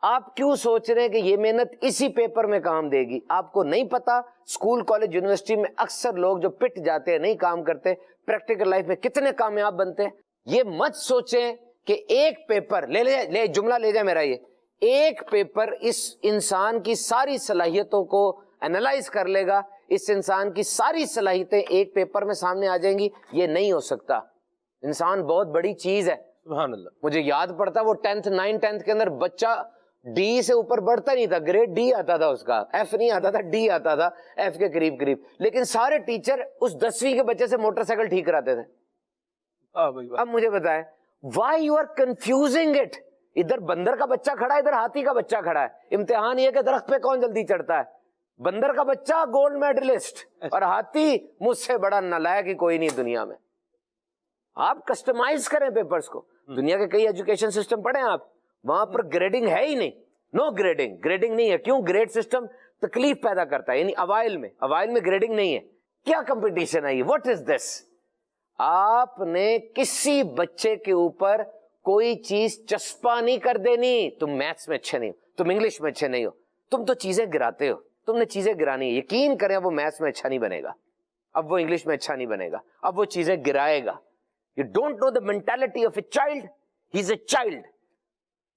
آپ کیوں سوچ رہے ہیں کہ یہ محنت اسی پیپر میں کام دے گی؟ آپ کو نہیں پتا اسکول کالج یونیورسٹی میں اکثر لوگ جو پٹ جاتے ہیں, نہیں کام کرتے, پریکٹیکل لائف میں کتنے کامیاب بنتے ہیں. یہ مت سوچیں کہ ایک پیپر لے جملہ لے جائے میرا, یہ ایک پیپر اس انسان کی ساری صلاحیتوں کو انالائز کر لے گا, اس انسان کی ساری صلاحیتیں ایک پیپر میں سامنے آ جائیں گی. یہ نہیں ہو سکتا. انسان بہت بڑی چیز ہے. سبحان اللہ. مجھے یاد پڑتا وہ 9th کے اندر بچہ ڈی سے اوپر بڑھتا نہیں تھا, گریڈ ڈی آتا تھا اس کا, ایف نہیں آتا تھا, ڈی آتا تھا, ایف کے قریب قریب. لیکن سارے ٹیچر اس 10ویں کے بچے سے موٹر سائیکل ٹھیک کراتے تھے. اب مجھے بتائیں why you are confusing it. ادھر بندر کا بچہ کھڑا ہے, ادھر ہاتھی کا بچہ کھڑا ہے. امتحان یہ کہ درخت پہ کون جلدی چڑھتا ہے. بندر کا بچہ گولڈ میڈلسٹ اور ہاتھی مجھ سے بڑا نالائق ہی کوئی نہیں دنیا میں. آپ کسٹمائز کریں پیپرز کو. دنیا کے کئی ایجوکیشن سسٹم پڑھیں آپ, وہاں پر گریڈنگ ہے ہی نہیں, نو گریڈنگ نہیں ہے. کیوں؟ گریڈ سسٹم تکلیف پیدا کرتا ہے. یعنی اوائل میں گریڈنگ نہیں ہے. کیا کمپٹیشن ہے یہ؟ واٹ از دس؟ آپ نے کسی بچے کے اوپر کوئی چیز چسپا نہیں کر دینی. تم میتھس میں اچھے نہیں ہو, تم انگلش میں اچھے نہیں ہو, تم تو چیزیں گراتے ہو, تم نے چیزیں گرانی ہے. یقین کریں وہ میتھس میں اچھا نہیں بنے گا, اب وہ انگلش میں اچھا نہیں بنے گا, اب وہ چیزیں گرائے گا. You don't know the mentality of a child. He's a child.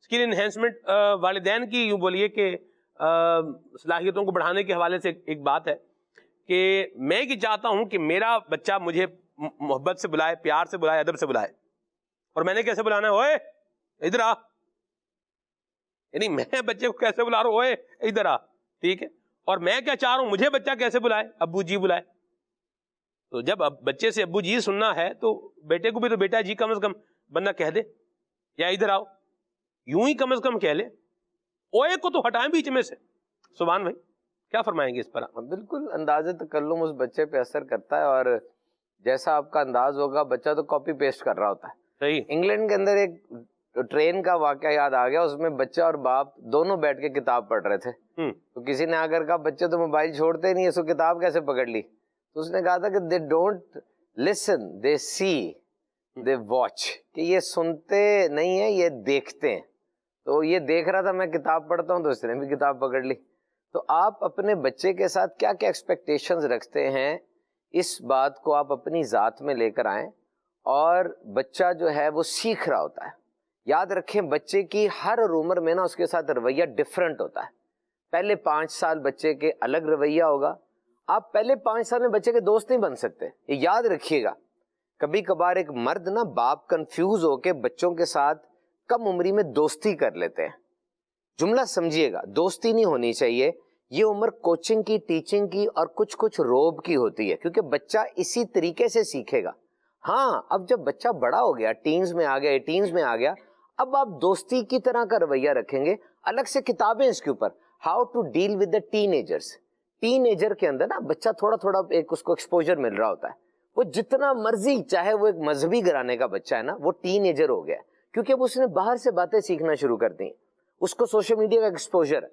Skill enhancement والدین کی یوں بولیے کہ صلاحیتوں کو بڑھانے کے حوالے سے ایک بات ہے کہ میں یہ چاہتا ہوں کہ میرا بچہ مجھے محبت سے بلائے، پیار سے بلائے، ادب سے بلائے. اور میں نے کیسے بلانا ہے؟ اوئے ادھر آ. یعنی میں بچے کو کیسے بلا رہا ہوں؟ اوئے ادھر آ. ٹھیک ہے. اور میں کیا چاہ رہا ہوں؟ مجھے بچہ کیسے بلائے؟ ابو جی بلائے. تو جب بچے سے ابو جی سننا ہے تو بیٹے کو بھی تو بیٹا جی کم از کم بندہ کہہ دے، یا ادھر آؤ یوں ہی کم از کم کہہ لے. اوئے کو تو ہٹائیں بیچ میں سے. سبحان بھائی کیا فرمائیں گے اس پر؟ بالکل انداز تکلم اس بچے پہ اثر کرتا ہے، اور جیسا آپ کا انداز ہوگا بچہ تو کاپی پیسٹ کر رہا ہوتا ہے. صحیح. انگلینڈ کے اندر ایک ٹرین کا واقعہ یاد آ گیا، اس میں بچہ اور باپ دونوں بیٹھ کے کتاب پڑھ رہے تھے. تو کسی نے آ کر کہا بچے تو موبائل چھوڑتے نہیں، اس کو کتاب کیسے پکڑ لی؟ تو اس نے کہا تھا کہ they don't listen, they C, they watch, کہ یہ سنتے نہیں ہیں، یہ دیکھتے ہیں. تو یہ دیکھ رہا تھا میں کتاب پڑھتا ہوں، تو اس نے بھی کتاب پکڑ لی. تو آپ اپنے بچے کے ساتھ کیا کیا ایکسپیکٹیشنز رکھتے ہیں، اس بات کو آپ اپنی ذات میں لے کر آئیں، اور بچہ جو ہے وہ سیکھ رہا ہوتا ہے. یاد رکھیں بچے کی ہر عمر میں نا اس کے ساتھ رویہ ڈفرینٹ ہوتا ہے. پہلے 5 سال بچے کے الگ رویہ ہوگا. آپ پہلے 5 سال میں بچے کے دوست نہیں بن سکتے، یہ یاد رکھیے گا. کبھی کبھار ایک مرد نا باپ کنفیوز ہو کے بچوں کے ساتھ کم عمری میں دوستی کر لیتے ہیں. جملہ سمجھیے گا، دوستی نہیں ہونی چاہیے. یہ عمر کوچنگ کی، ٹیچنگ کی اور کچھ روب کی ہوتی ہے، کیونکہ بچہ اسی طریقے سے سیکھے گا. ہاں اب جب بچہ بڑا ہو گیا، ٹینز میں آ گیا، ایٹینز میں آ گیا، اب آپ دوستی کی طرح کا رویہ رکھیں گے. الگ سے کتابیں اس کے اوپر، how to deal with the teenagers. Teenager کے اندر نا بچہ تھوڑا تھوڑا ایک اس کو ایکسپوجر مل رہا ہوتا ہے. وہ جتنا مرضی، چاہے وہ ایک مذہبی گھرانے کا بچہ ہے نا، وہ ٹین ایجر ہو گیا، کیونکہ اب اس نے باہر سے باتیں سیکھنا شروع کر دی، اس کو سوشل میڈیا کا ایکسپوجر ہے.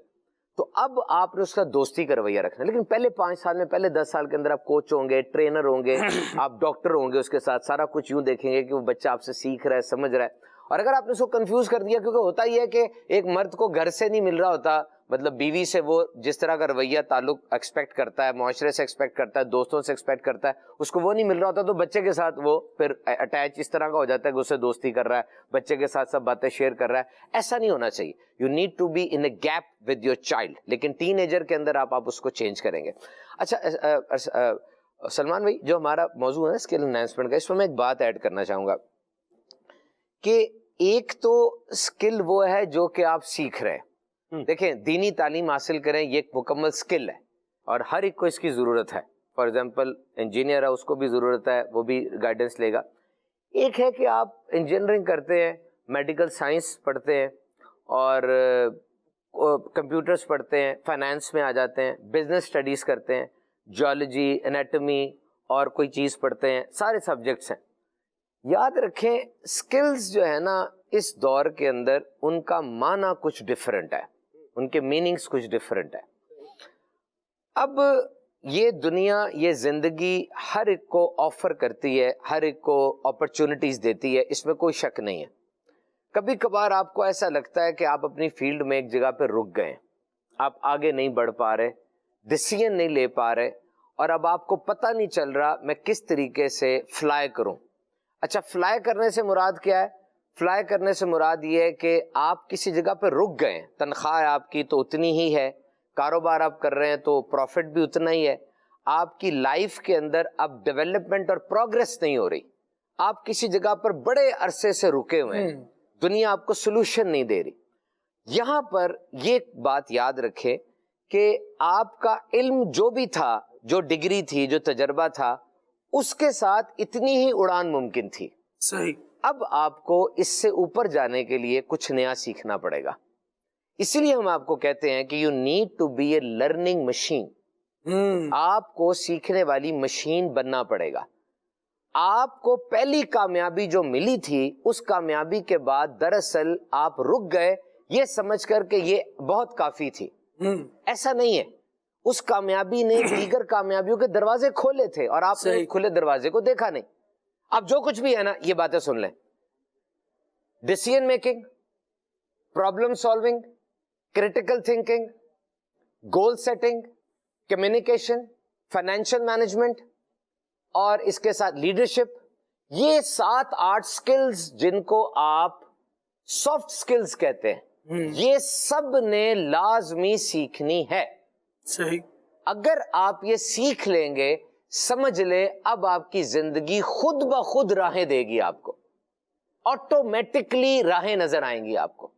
تو اب آپ نے اس کا دوستی کا رویہ رکھنا. لیکن پہلے 5 سال میں، پہلے 10 سال کے اندر آپ کوچ ہوں گے، ٹرینر ہوں گے، آپ ڈاکٹر ہوں گے، اس کے ساتھ سارا کچھ یوں دیکھیں گے کہ وہ بچہ آپ سے سیکھ رہا ہے، سمجھ رہا ہے. اور اگر آپ نے اس کو کنفیوز کر دیا، کیونکہ ہوتا یہ ہے کہ ایک مرد کو گھر سے نہیں مل رہا ہوتا، مطلب بیوی سے وہ جس طرح کا رویہ تعلق ایکسپیکٹ کرتا ہے، معاشرے سے ایکسپیکٹ کرتا ہے، دوستوں سے ایکسپیکٹ کرتا ہے، اس کو وہ نہیں مل رہا ہوتا، تو بچے کے ساتھ وہ پھر اٹیچ اس طرح کا ہو جاتا ہے کہ اس سے دوستی کر رہا ہے، بچے کے ساتھ سب باتیں شیئر کر رہا ہے. ایسا نہیں ہونا چاہیے. You need to be in a gap with your child. لیکن ٹین ایجر کے اندر آپ اس کو چینج کریں گے. اچھا سلمان بھائی، جو ہمارا موضوع ہے اسکل انہینسمنٹ کا، اس میں ایک بات ایڈ کرنا چاہوں گا کہ ایک تو اسکل وہ ہے جو کہ آپ سیکھ رہے ہیں. دیکھیں دینی تعلیم حاصل کریں، یہ ایک مکمل اسکل ہے اور ہر ایک کو اس کی ضرورت ہے. فار ایگزامپل انجینئر ہے، اس کو بھی ضرورت ہے، وہ بھی گائیڈنس لے گا. ایک ہے کہ آپ انجینئرنگ کرتے ہیں، میڈیکل سائنس پڑھتے ہیں اور کمپیوٹرز پڑھتے ہیں، فائنانس میں آ جاتے ہیں، بزنس اسٹڈیز کرتے ہیں، جیولوجی، انیٹمی اور کوئی چیز پڑھتے ہیں، سارے سبجیکٹس ہیں. یاد رکھیں اسکلز جو ہے نا اس دور کے اندر ان کا معنی کچھ ڈفرینٹ ہے، ان کے میننگز کچھ ڈفرینٹ ہے. اب یہ دنیا، یہ زندگی ہر ایک کو آفر کرتی ہے، ہر ایک کو اپرچونٹیز دیتی ہے، اس میں کوئی شک نہیں ہے. کبھی کبھار آپ کو ایسا لگتا ہے کہ آپ اپنی فیلڈ میں ایک جگہ پہ رک گئے، آپ آگے نہیں بڑھ پا رہے، ڈیسیژن نہیں لے پا رہے، اور اب آپ کو پتہ نہیں چل رہا میں کس طریقے سے فلائی کروں. اچھا فلائی کرنے سے مراد کیا ہے؟ فلائی کرنے سے مراد یہ ہے کہ آپ کسی جگہ پہ رک گئے، تنخواہ آپ کی تو اتنی ہی ہے، کاروبار آپ کر رہے ہیں تو پروفٹ بھی اتنا ہی ہے، آپ کی لائف کے اندر اب ڈیولپمنٹ اور پروگریس نہیں ہو رہی، آپ کسی جگہ پر بڑے عرصے سے رکے ہوئے ہیں، دنیا آپ کو سلوشن نہیں دے رہی. یہاں پر یہ بات یاد رکھے کہ آپ کا علم جو بھی تھا، جو ڈگری تھی، جو تجربہ تھا، اس کے ساتھ اتنی ہی اڑان ممکن تھی. صحیح. اب آپ کو اس سے اوپر جانے کے لیے کچھ نیا سیکھنا پڑے گا. اسی لیے ہم آپ کو کہتے ہیں کہ you need to be a learning machine. آپ کو سیکھنے والی مشین بننا پڑے گا. آپ کو پہلی کامیابی جو ملی تھی، اس کامیابی کے بعد دراصل آپ رک گئے یہ سمجھ کر کہ یہ بہت کافی تھی. ایسا نہیں ہے. اس کامیابی نے دیگر کامیابیوں کے دروازے کھولے تھے اور آپ نے کھلے دروازے کو دیکھا نہیں. اب جو کچھ بھی ہے نا، یہ باتیں سن لیں. Decision making, problem solving, critical thinking, goal setting, communication, financial management اور اس کے ساتھ لیڈرشپ، یہ 7-8 سکلز جن کو آپ سافٹ سکلز کہتے ہیں، یہ سب نے لازمی سیکھنی ہے. صحیح. اگر آپ یہ سیکھ لیں گے، سمجھ لے اب آپ کی زندگی خود بخود راہیں دے گی، آپ کو آٹومیٹکلی راہیں نظر آئیں گی آپ کو.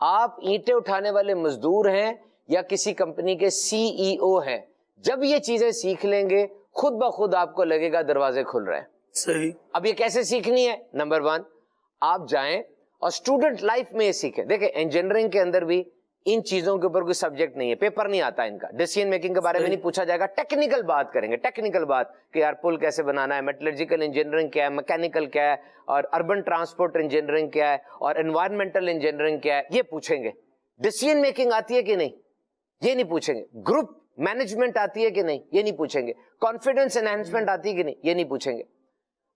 آپ اینٹیں اٹھانے والے مزدور ہیں یا کسی کمپنی کے CEO ہیں، جب یہ چیزیں سیکھ لیں گے خود بخود آپ کو لگے گا دروازے کھل رہے ہیں. صحیح. اب یہ کیسے سیکھنی ہے؟ نمبر 1، آپ جائیں اور اسٹوڈنٹ لائف میں یہ سیکھیں. دیکھیں انجینئرنگ کے اندر بھی ان چیزوں کے اوپر کوئی سبجیکٹ نہیں ہے، پیپر نہیں آتا ان کا. ڈیسیژن میکنگ کے بارے میں نہیں پوچھا جائے گا، ٹیکنیکل بات کریں گے، ٹیکنیکل بات کہ یار پل کیسے بنانا ہے، میٹلرجیکل انجینئرنگ کیا ہے، میکینیکل کیا ہے، اور اربن ٹرانسپورٹ انجینئرنگ کیا ہے، اور انوائرمنٹل انجینئرنگ کیا ہے، یہ پوچھیں گے. ڈیسیژن میکنگ آتی ہے کہ نہیں، یہ نہیں پوچھیں گے. گروپ مینجمنٹ آتی ہے کہ نہیں، یہ نہیں پوچھیں گے. کانفیڈنس انہینسمنٹ آتی ہے کہ نہیں، یہ نہیں پوچھیں گے.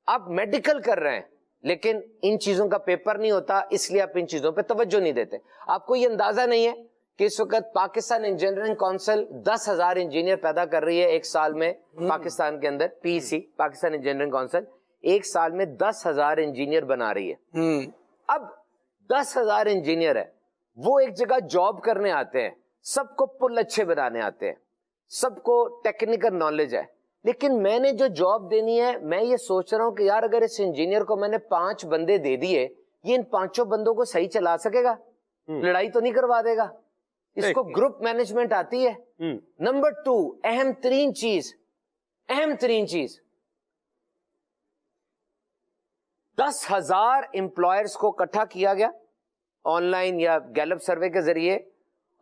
آپ میڈیکل کر رہے ہیں لیکن ان چیزوں کا پیپر نہیں ہوتا، اس لیے آپ ان چیزوں پہ توجہ نہیں دیتے. آپ کو یہ اندازہ نہیں ہے کہ اس وقت پاکستان انجینئرنگ کونسل 10,000 انجینئر پیدا کر رہی ہے ایک سال میں. پاکستان کے اندر PEC پاکستان انجینئرنگ کونسل ایک سال میں 10,000 انجینئر بنا رہی ہے. اب 10,000 انجینئر ہے، وہ ایک جگہ جاب کرنے آتے ہیں، سب کو پل اچھے بنانے آتے ہیں، سب کو ٹیکنیکل نالج ہے، لیکن میں نے جو جاب دینی ہے، میں یہ سوچ رہا ہوں کہ یار اگر اس انجینئر کو میں نے 5 بندے دے دیے، یہ ان 5 بندوں کو صحیح چلا سکے گا؟ لڑائی تو نہیں کروا دے گا؟ اس کو گروپ مینجمنٹ آتی ہے. نمبر 2، اہم ترین چیز 10,000 امپلائرز کو اکٹھا کیا گیا آن لائن یا گیلپ سروے کے ذریعے،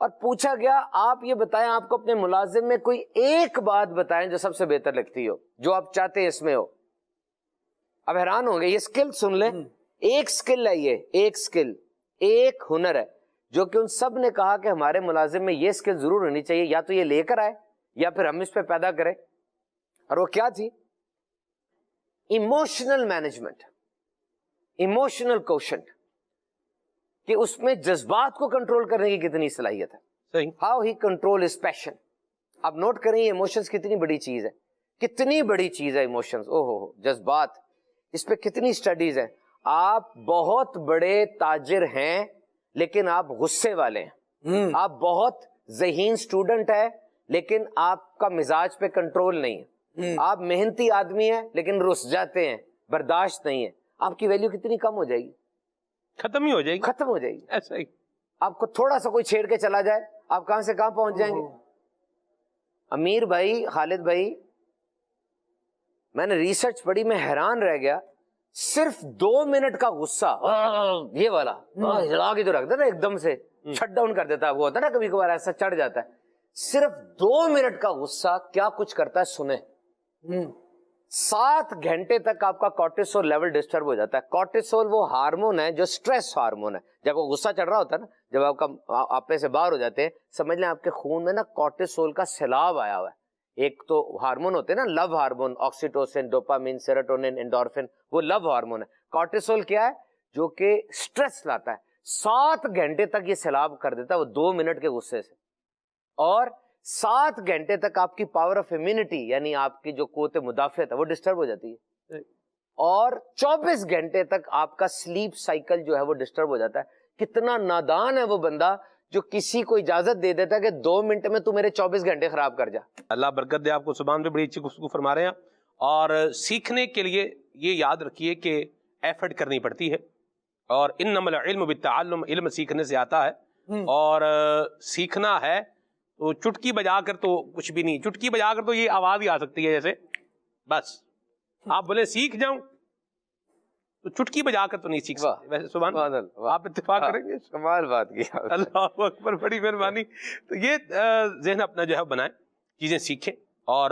اور پوچھا گیا آپ یہ بتائیں آپ کو اپنے ملازم میں کوئی ایک بات بتائیں جو سب سے بہتر لگتی ہو، جو آپ چاہتے ہیں اس میں ہو. اب حیران ہوں گے، یہ سکل سن لیں، ایک سکل ہے، یہ ایک سکل، ایک ہنر ہے جو کہ ان سب نے کہا کہ ہمارے ملازم میں یہ سکل ضرور ہونی چاہیے، یا تو یہ لے کر آئے یا پھر ہم اس پہ پیدا کریں. اور وہ کیا تھی؟ ایموشنل مینجمنٹ، ایموشنل کوشنٹ، کہ اس میں جذبات کو کنٹرول کرنے کی کتنی صلاحیت ہے. صحیح. ہاؤ ہی کنٹرول ہز پیشن. آپ نوٹ کریں یہ ایموشنز کتنی بڑی چیز ہے، کتنی بڑی چیز ہے ایموشنز. او ہو جذبات، اس پہ کتنی سٹڈیز ہیں. آپ بہت بڑے تاجر ہیں لیکن آپ غصے والے ہیں. آپ بہت ذہین سٹوڈنٹ ہے لیکن آپ کا مزاج پہ کنٹرول نہیں ہے. آپ محنتی آدمی ہیں لیکن رس جاتے ہیں، برداشت نہیں ہے. آپ کی ویلیو کتنی کم ہو جائے گی، ختم ہی ہو جائے گی. ختم ہو جائے گی. ایسا ہی. آپ کو تھوڑا سا کوئی چھیڑ کے چلا جائے، آپ کہاں سے کہاں پہنچ جائیں گے. امیر بھائی، خالد بھائی، میں نے ریسرچ پڑھی، میں حیران رہ گیا. صرف 2 منٹ کا غصہ، یہ والا ہلا کے جو رکھ دیتا ایک دم سے شٹ ڈاؤن کر دیتا ہے، وہ ہوتا ہے نا کبھی کبھار ایسا چڑھ جاتا ہے. صرف 2 منٹ کا غصہ کیا کچھ کرتا ہے سنیں. 7 گھنٹے تک آپ کا کورٹیسول لیول ڈسٹرب ہو جاتا ہے. کورٹیسول وہ ہارمون ہے جو سٹریس ہارمون ہے. جب وہ غصہ چڑھ رہا ہوتا ہے نا، جب آپ کا آپے سے باہر ہو جاتے ہیں، سمجھ لیں آپ کے خون میں نا کورٹیسول کا سیلاب آیا ہوا ہے. ایک تو ہارمون ہوتے ہیں نا لو ہارمون، آکسیٹوسن، ڈوپامین، سیروٹونن، انڈورفن، وہ لو ہارمون ہے. کورٹیسول کیا ہے؟ جو کہ سٹریس لاتا ہے. 7 گھنٹے تک یہ سیلاب کر دیتا ہے وہ 2 منٹ کے غصے سے. اور 7 گھنٹے تک آپ کی پاور آف امیونٹی یعنی آپ کی جو قوت مدافعت ہے وہ ڈسٹرب ہو جاتی ہے. اور 24 گھنٹے تک آپ کا سلیپ سائیکل جو ہے وہ ڈسٹرب ہو جاتا ہے. کتنا نادان ہے وہ بندہ جو کسی کو اجازت دے دیتا ہے کہ 2 منٹ میں تو میرے 24 گھنٹے خراب کر جا. اللہ برکت دے آپ کو. زبان پہ بڑی اچھی گفتگو فرما رہے ہیں. اور سیکھنے کے لیے یہ یاد رکھیے کہ ایفرٹ کرنی پڑتی ہے، اور انما العلم بالتعلم، علم سیکھنے سے آتا ہے. اور سیکھنا ہے تو چٹکی بجا کر تو کچھ بھی نہیں. چٹکی بجا کر تو یہ آواز ہی آ سکتی ہے جیسے، بس آپ بولے سیکھ جاؤں تو چٹکی بجا کر تو نہیں سیکھ سکتے. ویسے سبحان اللہ، آپ اتفاق کریں گے. کمال بات کی. اللہ اکبر، بڑی مہربانی. تو یہ ذہن اپنا جو ہے بنائیں، چیزیں سیکھیں، اور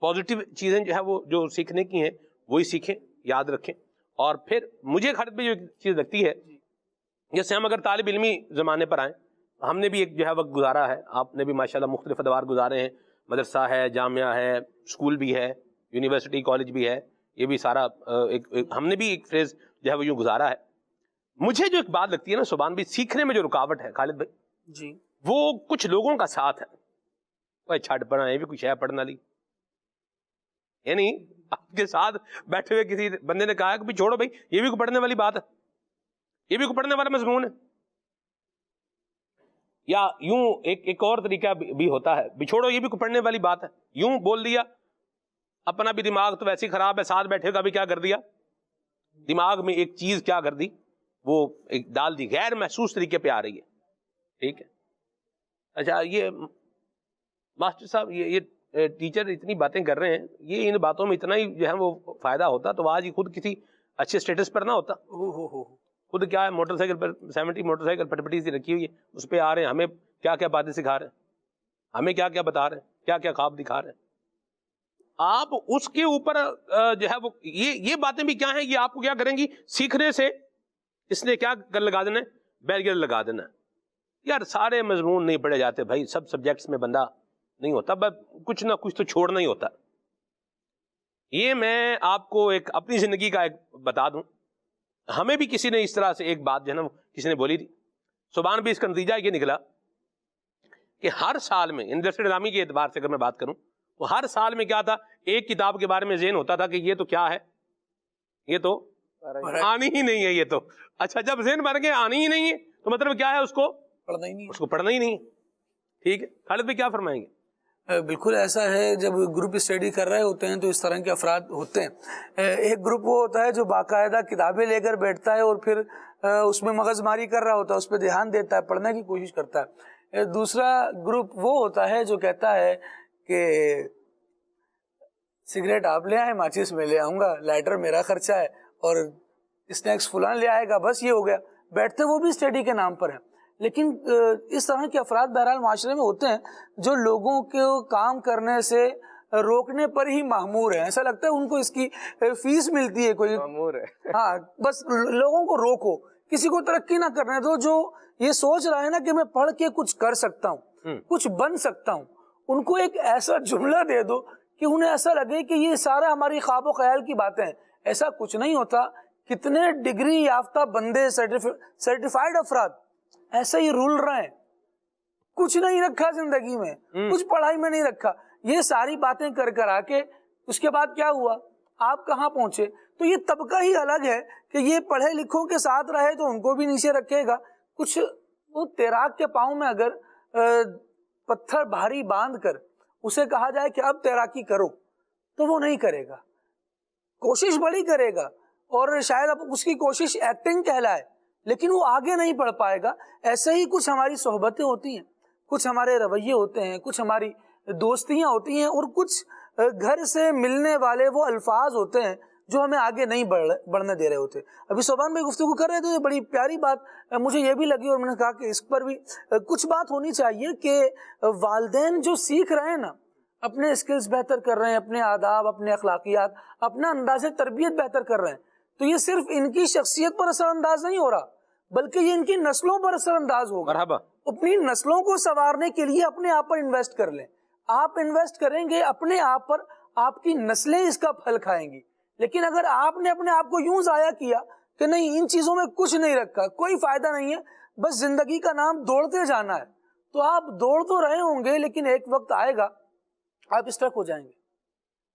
پازیٹیو چیزیں جو ہے وہ جو سیکھنے کی ہیں وہی سیکھیں، یاد رکھیں. اور پھر مجھے خرد پہ جو چیز لگتی ہے، جیسے ہم اگر طالب علمی زمانے پر آئیں، ہم نے بھی ایک جو ہے وقت گزارا ہے، آپ نے بھی ماشاءاللہ مختلف ادوار گزارے ہیں. مدرسہ ہے، جامعہ ہے، اسکول بھی ہے، یونیورسٹی کالج بھی ہے. یہ بھی سارا ہم نے بھی ایک فیز جو ہے وہ یوں گزارا ہے. مجھے جو ایک بات لگتی ہے نا سبحان بھی، سیکھنے میں جو رکاوٹ ہے خالد بھائی جی، وہ کچھ لوگوں کا ساتھ ہے. وہ چھڑ پڑھا یہ بھی کچھ ہے پڑھنا لی، یعنی آپ کے ساتھ بیٹھے ہوئے کسی بندے نے کہا کہ چھوڑو بھائی یہ بھی کوئی پڑھنے والی بات ہے. یہ بھی پڑھنے والا مضمون ہے. یا یوں ایک اور طریقہ بھی ہوتا ہے, بچھوڑو یہ بھی پڑھنے والی بات ہے, یوں بول دیا, اپنا بھی دماغ تو ویسے ہی خراب ہے, ساتھ بیٹھے کا بھی کیا کر دیا, دماغ میں ایک چیز کیا کر دی, وہ ایک ڈال دی, غیر محسوس طریقے پہ آ رہی ہے. ٹھیک ہے, اچھا یہ ماسٹر صاحب یہ ٹیچر اتنی باتیں کر رہے ہیں, یہ ان باتوں میں اتنا ہی جو ہے وہ فائدہ ہوتا تو آج ہی خود کسی اچھے سٹیٹس پر نہ ہوتا. خود کیا ہے, موٹر سائیکل پر 70 موٹر سائیکل پٹپٹی سی رکھی ہوئی ہے, اس پہ آ رہے ہیں, ہمیں کیا کیا باتیں سکھا رہے ہیں, ہمیں کیا کیا بتا رہے ہیں, کیا کیا خواب دکھا رہے ہیں. آپ اس کے اوپر جو ہے وہ یہ باتیں بھی کیا ہیں, یہ آپ کو کیا کریں گی, سیکھنے سے اس نے کیا لگا دینا ہے, بیریئر لگا دینا ہے. یار سارے مضمون نہیں پڑھے جاتے بھائی, سب سبجیکٹس میں بندہ نہیں ہوتا, بس کچھ نہ کچھ تو چھوڑنا ہی ہوتا. یہ میں آپ کو ایک اپنی زندگی کا ایک بتا دوں, ہمیں بھی کسی نے اس طرح سے ایک بات جو ہے نا کسی نے بولی تھی, سبحان بھی اس کا نتیجہ یہ نکلا کہ ہر سال میں انڈسٹری نظامی کے اعتبار سے اگر میں بات کروں, وہ ہر سال میں کیا تھا, ایک کتاب کے بارے میں ذہن ہوتا تھا کہ یہ تو کیا ہے, یہ تو آنی ہی نہیں ہے, یہ تو اچھا جب ذہن بن گئے آنی ہی نہیں ہے تو مطلب کیا ہے, اس کو پڑھنا ہی نہیں, اس کو پڑھنا ہی نہیں. ٹھیک ہے, خالد بھائی کیا فرمائیں گے؟ بالکل ایسا ہے, جب گروپ اسٹڈی کر رہے ہوتے ہیں تو اس طرح کے افراد ہوتے ہیں. ایک گروپ وہ ہوتا ہے جو باقاعدہ کتابیں لے کر بیٹھتا ہے اور پھر اس میں مغز ماری کر رہا ہوتا ہے, اس پہ دھیان دیتا ہے, پڑھنے کی کوشش کرتا ہے. دوسرا گروپ وہ ہوتا ہے جو کہتا ہے کہ سگریٹ آپ لے آئیں, ماچس میں لے آؤں گا, لائٹر میرا خرچہ ہے, اور اسنیکس فلان لے آئے گا, بس یہ ہو گیا. بیٹھتے وہ بھی اسٹڈی کے نام پر ہیں. لیکن اس طرح کے افراد بہرحال معاشرے میں ہوتے ہیں جو لوگوں کو کام کرنے سے روکنے پر ہی مأمور ہیں. ایسا لگتا ہے ان کو اس کی فیس ملتی ہے کوئی, مأمور ہے. ہاں بس لوگوں کو روکو, کسی کو ترقی نہ کرنے دو. جو یہ سوچ رہا ہے نا کہ میں پڑھ کے کچھ کر سکتا ہوں, کچھ بن سکتا ہوں, ان کو ایک ایسا جملہ دے دو کہ انہیں ایسا لگے کہ یہ سارا ہماری خواب و خیال کی باتیں ہیں. ایسا کچھ نہیں ہوتا. کتنے ڈگری یافتہ بندے, سرٹیفائیڈ افراد ایسا ہی رول رہے ہیں, کچھ نہیں رکھا زندگی میں, کچھ پڑھائی میں نہیں رکھا. یہ ساری باتیں کر کر آ کے اس کے بعد کیا ہوا, آپ کہاں پہنچے؟ تو یہ طبقہ ہی الگ ہے کہ یہ پڑھے لکھوں کے ساتھ رہے تو ان کو بھی نیچے رکھے گا. کچھ وہ تیراک کے پاؤں میں اگر پتھر بھاری باندھ کر اسے کہا جائے کہ اب تیراکی کرو تو وہ نہیں کرے گا, کوشش بڑی کرے گا, اور شاید اب اس کی کوشش ایکٹنگ کہلائے, لیکن وہ آگے نہیں بڑھ پائے گا. ایسے ہی کچھ ہماری صحبتیں ہوتی ہیں, کچھ ہمارے رویے ہوتے ہیں, کچھ ہماری دوستیاں ہوتی ہیں, اور کچھ گھر سے ملنے والے وہ الفاظ ہوتے ہیں جو ہمیں آگے نہیں بڑھنے دے رہے ہوتے. ابھی صوبان بھائی گفتگو کر رہے تھے, یہ بڑی پیاری بات مجھے یہ بھی لگی, اور میں نے کہا کہ اس پر بھی کچھ بات ہونی چاہیے کہ والدین جو سیکھ رہے ہیں نا, اپنے اسکلز بہتر کر رہے ہیں, اپنے آداب, اپنے اخلاقیات, اپنا انداز تربیت بہتر کر رہے ہیں, تو یہ صرف ان کی شخصیت پر اثر انداز نہیں ہو رہا, بلکہ یہ ان کی نسلوں پر اثر انداز ہوگا. مرحبا. اپنی نسلوں کو سنوارنے کے لیے اپنے آپ پر انویسٹ کر لیں. آپ انویسٹ کریں گے اپنے آپ پر, آپ کی نسلیں اس کا پھل کھائیں گی. لیکن اگر آپ نے اپنے آپ کو یوں ضائع کیا کہ نہیں ان چیزوں میں کچھ نہیں رکھا, کوئی فائدہ نہیں ہے, بس زندگی کا نام دوڑتے جانا ہے, تو آپ دوڑ تو رہے ہوں گے لیکن ایک وقت آئے گا آپ اسٹرک ہو جائیں گے.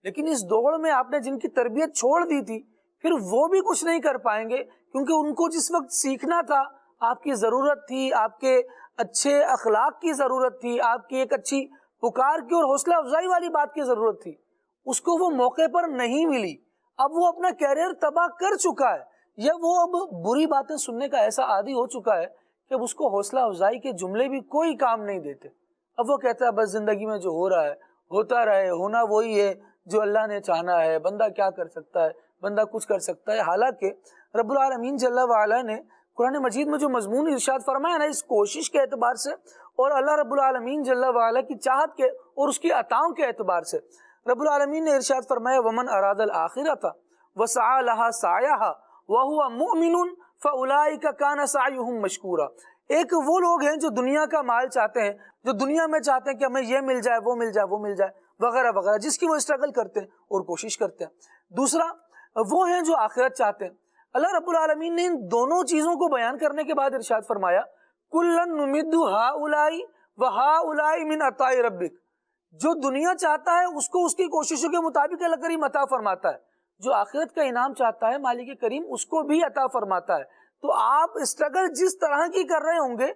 لیکن اس دوڑ میں آپ نے جن کی تربیت چھوڑ دی تھی, پھر وہ بھی کچھ نہیں کر پائیں گے, کیونکہ ان کو جس وقت سیکھنا تھا, آپ کی ضرورت تھی, آپ کے اچھے اخلاق کی ضرورت تھی, آپ کی ایک اچھی پکار کی اور حوصلہ افزائی والی بات کی ضرورت تھی, اس کو وہ موقع پر نہیں ملی. اب وہ اپنا کیریئر تباہ کر چکا ہے, یا وہ اب بری باتیں سننے کا ایسا عادی ہو چکا ہے کہ اب اس کو حوصلہ افزائی کے جملے بھی کوئی کام نہیں دیتے. اب وہ کہتا ہے بس زندگی میں جو ہو رہا ہے ہوتا رہے, ہونا وہی ہے جو اللہ نے چاہنا ہے, بندہ کیا کر سکتا ہے, بندہ کچھ کر سکتا ہے. حالانکہ رب العالمین جل وعلا نے قرآن مجید میں جو مضمون ارشاد فرمایا نا, اس کوشش کے اعتبار سے اور اللہ رب العالمین جل وعلا کی چاہت کے اور اس کی عطاؤں کے اعتبار سے, رب العالمین نے ارشاد فرمایا ومن اراد الآخرۃ وسعى لها سعيها وهو مؤمن فاولئک کان سعیهم مشکورا. ایک وہ لوگ ہیں جو دنیا کا مال چاہتے ہیں, جو دنیا میں چاہتے ہیں کہ ہمیں یہ مل جائے, وہ مل جائے, وہ مل جائے وغیرہ وغیرہ, جس کی وہ اسٹرگل کرتے ہیں اور کوشش کرتے ہیں. دوسرا وہ ہیں جو آخرت چاہتے ہیں. اللہ رب العالمین نے ان دونوں چیزوں کو بیان کرنے کے بعد ارشاد فرمایا کلن نمد ہؤلاء وہؤلاء من عطاء ربک. جو دنیا چاہتا ہے اس کو اس کی کوششوں کے مطابق اللہ کریم عطا فرماتا ہے, جو آخرت کا انعام چاہتا ہے مالک کریم اس کو بھی عطا فرماتا ہے. تو آپ اسٹرگل جس طرح کی کر رہے ہوں گے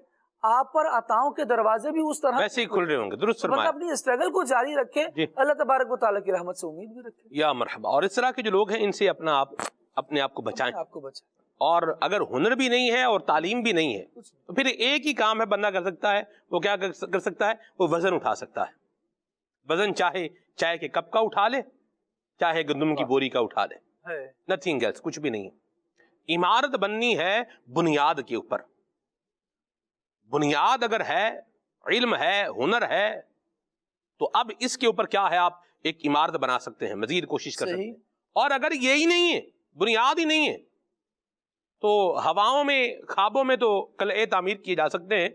آپ پر عطاؤں کے دروازے بھی اس طرح ویسے ہی کھل رہے ہوں گے. درست بندہ فرمایا. اپنی اسٹرگل کو جاری رکھے, اللہ تبارک و تعالیٰ کی رحمت سے امید بھی رکھے. یا مرحبا. اور اس طرح کے جو لوگ ہیں ان سے اپنے آپ کو بچائیں. آپ کو بچائیں. اور اگر ہنر بھی نہیں ہے اور تعلیم بھی نہیں ہے تو پھر ایک ہی کام ہے بندہ کر سکتا ہے. وہ کیا کر سکتا ہے؟ وہ وزن اٹھا سکتا ہے. وزن چاہے چائے کے کپ کا اٹھا لے, چاہے گندم کی بوری کا اٹھا لے. نتھنگ ایلس, کچھ بھی نہیں ہے. عمارت بننی ہے بنیاد کے اوپر. بنیاد اگر ہے, علم ہے, ہنر ہے, تو اب اس کے اوپر کیا ہے, آپ ایک عمارت بنا سکتے ہیں, مزید کوشش کر سکتے ہیں. اور اگر یہی نہیں ہے, بنیاد ہی نہیں ہے, تو ہواؤں میں, خوابوں میں تو قلعے تعمیر کیے جا سکتے ہیں,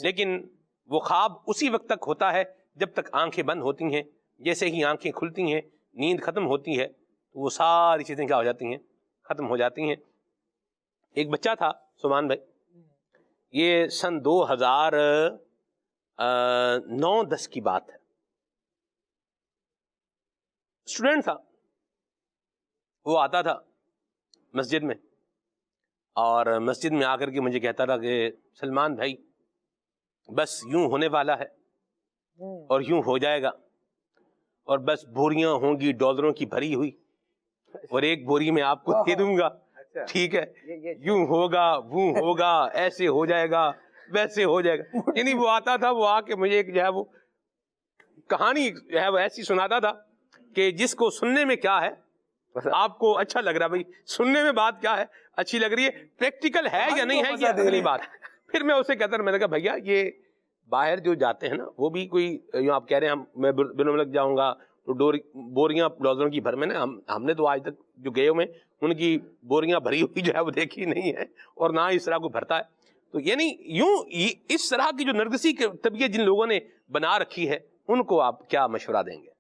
لیکن وہ خواب اسی وقت تک ہوتا ہے جب تک آنکھیں بند ہوتی ہیں. جیسے ہی آنکھیں کھلتی ہیں, نیند ختم ہوتی ہے, تو وہ ساری چیزیں کیا ہو جاتی ہیں, ختم ہو جاتی ہیں. ایک بچہ تھا سبحان بھائی, یہ سن 2009-10 کی بات ہے. اسٹوڈنٹ تھا, وہ آتا تھا مسجد میں, اور مسجد میں آ کر کے مجھے کہتا تھا کہ سلمان بھائی بس یوں ہونے والا ہے اور یوں ہو جائے گا, اور بس بوریاں ہوں گی ڈالروں کی بھری ہوئی, اور ایک بوری میں آپ کو دے دوں گا, ٹھیک ہے, یوں ہوگا وہ ہوگا, ایسے ہو جائے گا, ویسے ہو جائے گا. یعنی وہ آتا تھا, وہ آ کے مجھے ایک جو ہے وہ کہانی جو ہے وہ ایسی سناتا تھا کہ جس کو سننے میں کیا ہے آپ کو اچھا لگ رہا ہے, بھائی سننے میں بات کیا ہے, اچھی لگ رہی ہے, پریکٹیکل ہے یا نہیں ہے, یہ اگلی بات. پھر میں اسے کہتا, میں نے کہا بھیا یہ باہر جو جاتے ہیں نا, وہ بھی کوئی یوں آپ کہہ رہے ہیں میں بین الملک جاؤں گا تو بوریاں ڈالروں کی بھر میں نا, ہم نے تو آج تک جو گئے ہوئے ان کی بوریاں بھری ہوئی جو ہے وہ دیکھی نہیں ہے, اور نہ اس طرح کو بھرتا ہے. تو یعنی یوں اس طرح کی جو نرگسی کی طبیعت جن لوگوں نے بنا رکھی ہے, ان کو آپ کیا مشورہ دیں گے؟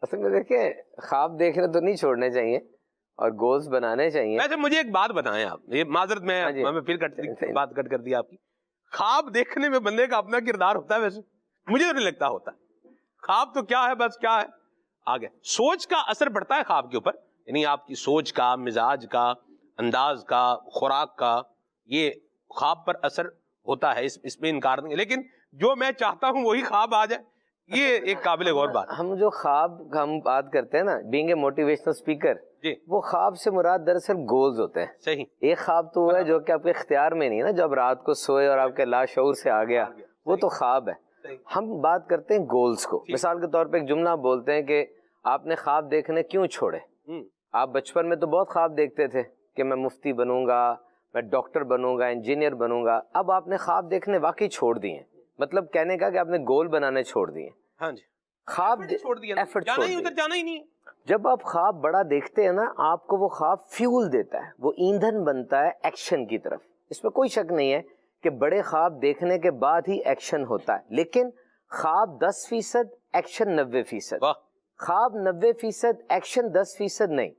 اصل میں دیکھیں, خواب دیکھنے تو نہیں چھوڑنے چاہیے اور گولز بنانے چاہیے. ویسے مجھے ایک بات بتائیں آپ, یہ معذرت میں پھر بات کٹ کر دی آپ کی. خواب دیکھنے میں بندے کا اپنا کردار ہوتا ہے, ویسے مجھے تو نہیں لگتا ہوتا. خواب تو کیا ہے, بس کیا ہے آگے سوچ کا اثر پڑتا ہے خواب کے اوپر, یعنی آپ کی سوچ کا, مزاج کا, انداز کا, خوراک کا, یہ خواب پر اثر ہوتا ہے, اس میں انکار نہیں. لیکن جو میں چاہتا ہوں وہی خواب آ جائے, یہ ایک قابل غور بات. ہم جو خواب ہم بات کرتے ہیں نا, بینگ اے موٹیویشنل اسپیکر, وہ خواب سے مراد دراصل گولز ہوتے ہیں. صحیح. ایک خواب تو وہ ہے جو کہ آپ کے اختیار میں نہیں ہے نا, جب رات کو سوئے اور آپ کے لاشعور سے آ گیا, وہ تو خواب ہے. ہم بات کرتے ہیں گولز کو. مثال کے طور پہ ایک جملہ بولتے ہیں کہ آپ نے خواب دیکھنے کیوں چھوڑے. آپ بچپن میں تو بہت خواب دیکھتے تھے کہ میں مفتی بنوں گا, میں ڈاکٹر بنوں گا, انجینئر بنوں گا. اب آپ نے خواب دیکھنے واقعی چھوڑ دیے ہیں, مطلب کہنے کا کہ آپ نے گول بنانے چھوڑ دیے. ہاں جی, خواب چھوڑ دیا, ایفرٹ جانا ہی ادھر جانا ہی نہیں. جب آپ خواب بڑا دیکھتے ہیں نا, آپ کو وہ خواب فیول دیتا ہے, وہ ایندھن بنتا ہے ایکشن کی طرف. اس میں کوئی شک نہیں ہے کہ بڑے خواب دیکھنے کے بعد ہی ایکشن ہوتا ہے, لیکن خواب 10%, ایکشن 90%. خواب 90%, ایکشن 10% نہیں.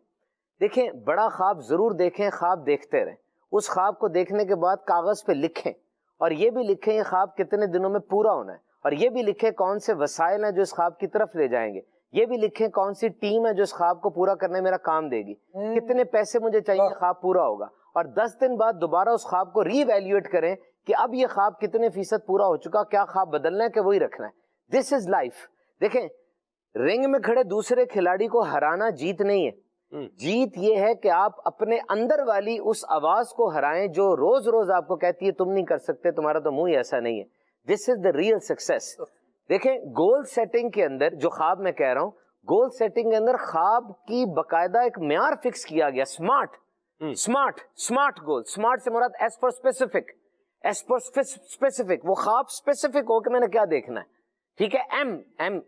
دیکھیں, بڑا خواب ضرور دیکھیں, خواب دیکھتے رہیں. اس خواب کو دیکھنے کے بعد کاغذ پہ لکھیں, اور یہ بھی لکھیں یہ خواب کتنے دنوں میں پورا ہونا ہے, اور یہ بھی لکھیں کون سے وسائل ہیں جو اس خواب کی طرف لے جائیں گے. یہ بھی لکھیں کون سی ٹیم ہے جو اس خواب کو پورا کرنے میرا کام دے گی, کتنے پیسے مجھے چاہیے خواب پورا ہوگا. اور 10 دن بعد دوبارہ اس خواب کو ری ایویلیویٹ کریں کہ اب یہ خواب کتنے فیصد پورا ہو چکا, کیا خواب بدلنا ہے کہ وہی رکھنا ہے. دس از لائف. دیکھیں, رنگ میں کھڑے دوسرے کھلاڑی کو ہرانا جیت نہیں ہے. جیت یہ ہے کہ آپ اپنے اندر والی اس آواز کو ہرائیں جو روز روز آپ کو کہتی ہے تم نہیں کر سکتے, تمہارا تو منہ ہی ایسا نہیں ہے. دس از دا ریئل سکسیس. دیکھیں, گول سیٹنگ کے اندر جو خواب میں کہہ رہا ہوں, گول سیٹنگ کے اندر خواب کی باقاعدہ ایک معیار فکس کیا گیا. Smart goal. سمارٹ سے مراد as per specific. As per specific, وہ خواب اسپیسیفک ہو کہ میں نے کیا دیکھنا ہے. ٹھیک ہے.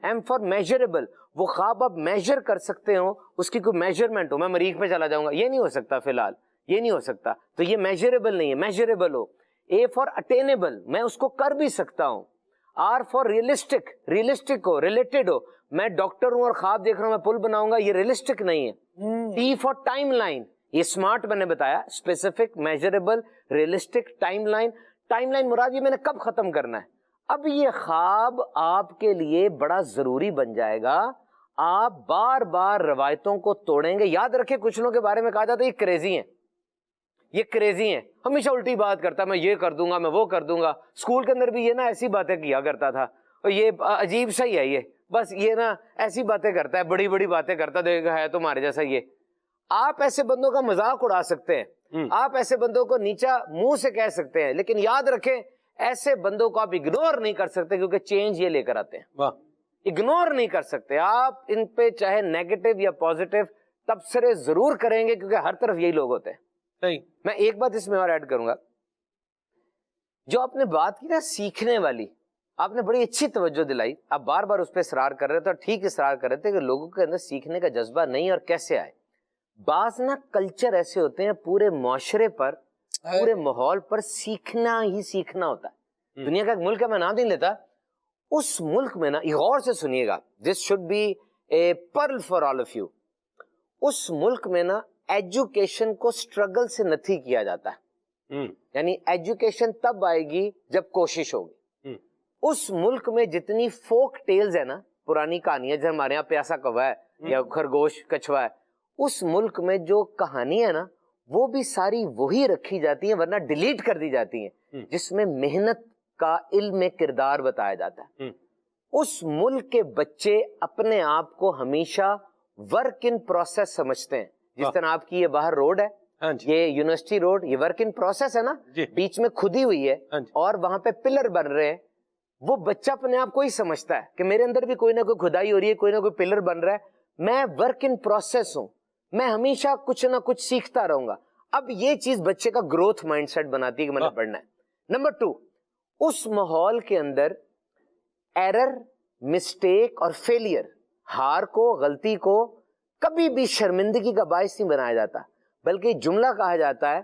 M for measurable. وہ خواب آپ میجر کر سکتے ہو, اس کی کوئی میجرمنٹ ہو. میں مریخ میں چلا جاؤں گا, یہ نہیں ہو سکتا فی الحال, یہ نہیں ہو سکتا, تو یہ میجریبل نہیں ہے, میجریبل ہو. اے فار اٹینیبل, میں اس کو کر بھی سکتا ہوں. آر فار ریئلسٹک, ریئلسٹک ہو, ریلیٹڈ ہو. میں ڈاکٹر ہوں اور خواب دیکھ رہا ہوں میں پل بناؤں گا, یہ ریئلسٹک نہیں ہے. ٹی فار ٹائم لائن, یہ اسمارٹ میں نے بتایا, specific, measurable, realistic, time line. Time line مراد یہ میں نے کب ختم کرنا ہے. اب یہ خواب آپ کے لیے بڑا ضروری بن جائے گا. آپ بار بار روایتوں کو توڑیں گے. یاد رکھیں, کچھ لوگوں کے بارے میں کہا جاتا ہے یہ کریزی ہیں, یہ کریزی ہیں, ہمیشہ الٹی بات کرتا ہے, میں یہ کر دوں گا, میں وہ کر دوں گا. اسکول کے اندر بھی یہ نا ایسی باتیں کیا کرتا تھا, اور یہ عجیب سا ہی ہے, یہ بس یہ نا ایسی باتیں کرتا ہے, بڑی بڑی باتیں کرتا ہے تمہارے جیسا. یہ آپ ایسے بندوں کا مذاق اڑا سکتے ہیں, آپ ایسے بندوں کو نیچا منہ سے کہہ سکتے ہیں, لیکن یاد رکھیں ایسے بندوں کو آپ اگنور نہیں کر سکتے, کیونکہ چینج یہ لے کر آتے ہیں. اگنور نہیں کر سکتے آپ ان پہ, چاہے نیگیٹو یا پازیٹو تبصرے ضرور کریں گے, کیونکہ ہر طرف یہی لوگ ہوتے ہیں. میں ایک بات اس میں اور ایڈ کروں گا, جو آپ نے بات کی نا سیکھنے والی, آپ نے بڑی اچھی توجہ دلائی, آپ بار بار اس پہ اصرار کر رہے تھے, اور ٹھیک اصرار کر رہے تھے کہ لوگوں کے اندر سیکھنے کا جذبہ نہیں, اور کیسے آئے. بعض نا کلچر ایسے ہوتے ہیں پورے معاشرے پر, پورے ماحول پر سیکھنا ہی سیکھنا ہوتا ہے. دنیا کا ایک ملک ہے, میں نام نہیں لیتا, اس ملک میں نا, غور سے سنیے گا, this should be a pearl for all of you, اس ملک میں نا ایجوکیشن کو اسٹرگل سے نتھی کیا جاتا ہے. یعنی ایجوکیشن تب آئے گی جب کوشش ہوگی. اس ملک میں جتنی فوک ٹیلز ہے نا, پرانی کہانیاں, جیسے ہمارے یہاں پیاسا کوا ہے یا خرگوش کچھوا ہے, اس ملک میں جو کہانی ہے نا وہ بھی ساری وہی رکھی جاتی ہیں, ورنہ ڈیلیٹ کر دی جاتی ہیں, جس میں محنت کا علم کردار بتایا جاتا ہے. اس ملک کے بچے اپنے آپ کو ہمیشہ ورک ان پروسیس سمجھتے ہیں. جس طرح آپ کی یہ باہر روڈ ہے, یہ یونیورسٹی روڈ, یہ ورک ان پروسیس ہے نا, بیچ میں کھدی ہوئی ہے اور وہاں پہ پلر بن رہے ہیں. وہ بچہ اپنے آپ کو ہی سمجھتا ہے کہ میرے اندر بھی کوئی نہ کوئی کھدائی ہو رہی ہے, کوئی نہ کوئی پلر بن رہا ہے, میں ورک ان پروسیس ہوں, میں ہمیشہ کچھ نہ کچھ سیکھتا رہوں گا. اب یہ چیز بچے کا گروتھ مائنڈ سیٹ بناتی ہے کہ میں نے پڑھنا ہے. نمبر 2, اس ماحول کے اندر ایرر, مسٹیک اور فیلئر, ہار کو, غلطی کو کبھی بھی شرمندگی کا باعث نہیں بنایا جاتا, بلکہ جملہ کہا جاتا ہے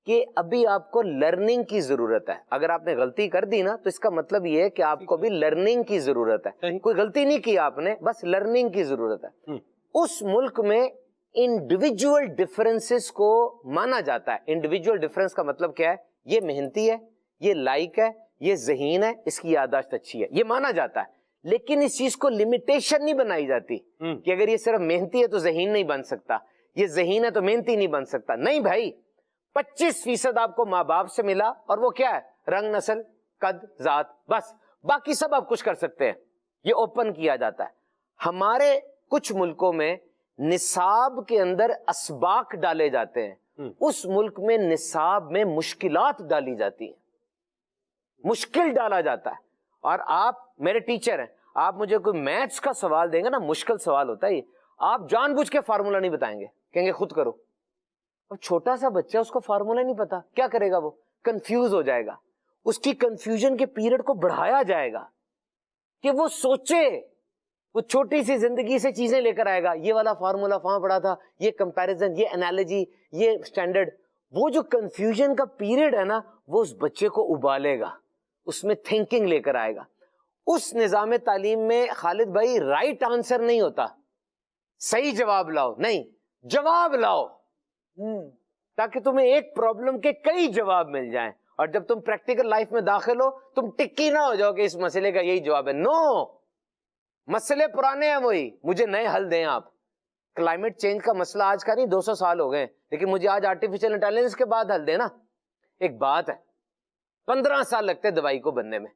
کہ ابھی آپ کو لرننگ کی ضرورت ہے. اگر آپ نے غلطی کر دی نا تو اس کا مطلب یہ ہے کہ آپ کو بھی لرننگ کی ضرورت ہے. کوئی غلطی نہیں کی آپ نے, بس لرننگ کی ضرورت ہے. اس ملک میں انڈیویجول ڈفرینسز کو مانا جاتا ہے. انڈیویجول ڈفرینس کا مطلب کیا ہے, یہ محنتی ہے, یہ لائق ہے, یہ ذہین ہے, اس کی یادداشت اچھی ہے, یہ مانا جاتا ہے. لیکن اس چیز کو لمیٹیشن نہیں بنائی جاتی کہ اگر یہ صرف محنتی ہے تو ذہین نہیں بن سکتا, یہ ذہین ہے تو محنتی نہیں بن سکتا. نہیں بھائی, 25% آپ کو ماں باپ سے ملا, اور وہ کیا ہے, رنگ, نسل, قد, ذات, بس. باقی سب آپ کچھ کر سکتے ہیں, یہ اوپن کیا جاتا ہے. ہمارے کچھ ملکوں میں نصاب کے اندر اسباق ڈالے جاتے ہیں, اس ملک میں نصاب میں مشکلات ڈالی جاتی ہیں, مشکل ڈالا جاتا ہے. اور آپ میرے ٹیچر ہیں, آپ مجھے کوئی میتھس کا سوال دیں گے نا, مشکل سوال ہوتا ہے یہ, آپ جان بوجھ کے فارمولا نہیں بتائیں گے, کہیں گے خود کرو. اب چھوٹا سا بچہ, اس کو فارمولا نہیں پتا, کیا کرے گا, وہ کنفیوز ہو جائے گا. اس کی کنفیوژن کے پیریڈ کو بڑھایا جائے گا کہ وہ سوچے, وہ چھوٹی سی زندگی سے چیزیں لے کر آئے گا. یہ والا فارمولا وہاں پڑھا تھا, یہ کمپیریزن, یہ انالوجی, یہ اسٹینڈرڈ. وہ جو کنفیوژن کا پیریڈ ہے نا, وہ اس بچے کو ابالے گا, اس میں تھنکنگ لے کر آئے گا. اس نظام تعلیم میں خالد بھائی رائٹ آنسر نہیں ہوتا, صحیح جواب لاؤ, نہیں, جواب لاؤ, تاکہ تمہیں ایک پرابلم کے کئی جواب مل جائیں. اور جب تم پریکٹیکل لائف میں داخل ہو, تم ٹکی نہ ہو جاؤ کہ اس مسئلے کا یہی جواب ہے. نو, مسئلے پرانے ہیں وہی, مجھے نئے حل دیں آپ. کلائمیٹ چینج کا مسئلہ آج کا نہیں, 200 سال ہو گئے, لیکن مجھے آج آرٹیفیشل انٹیلیجنس کے بعد حل دینا. ایک بات ہے, 15 سال لگتے ہیں دوائی کو بننے میں,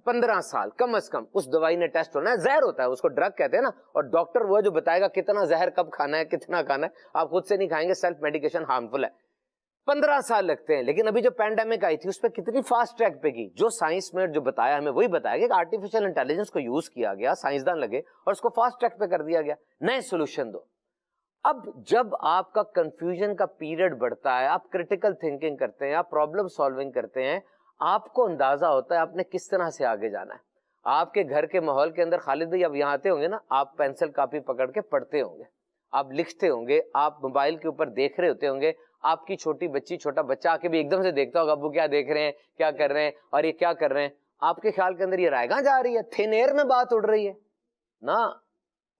15 سال کم از کم. اس دوائی نے ٹیسٹ ہونا ہے, زہر ہوتا ہے, اس کو ڈرگ کہتے ہیں نا, اور ڈاکٹر وہ جو بتائے گا کتنا زہر کب کھانا ہے, کتنا کھانا ہے. آپ خود سے نہیں کھائیں گے, سیلف میڈیکیشن ہارمفل ہے. 15 سال لگتے ہیں. لیکن ابھی جو پینڈیمک آئی تھی اس پہ کتنی فاسٹ ٹریک پہ کی. جو سائنس میں جو بتایا ہمیں وہی بتایا گیا کہ آرٹیفیشل انٹیلیجنس کو یوز کیا گیا, سائنسدان لگے اور اس کو فاسٹ ٹریک پہ کر دیا گیا, نئے سولوشن دو. اب جب آپ کا کنفیوژن کا پیریڈ بڑھتا ہے, آپ کریٹیکل تھنکنگ کرتے ہیں, آپ پرابلم سالونگ کرتے ہیں, آپ کو اندازہ ہوتا ہے آپ نے کس طرح سے آگے جانا ہے. آپ کے گھر کے ماحول کے اندر خالد بھائی اب یہاں آتے ہوں گے نا, آپ پینسل کاپی پکڑ کے پڑھتے ہوں گے, آپ لکھتے ہوں گے, آپ موبائل کے اوپر دیکھ رہے ہوتے ہوں گے. آپ کی چھوٹی بچی, چھوٹا بچہ آ کے بھی ایک دم سے دیکھتا ہوگا ابو کیا دیکھ رہے ہیں, کیا کر رہے ہیں, اور یہ کیا کر رہے ہیں. آپ کے خیال کے اندر یہ رائے گاں جا رہی ہے, تھن ایئر میں بات اڑ رہی ہے نا.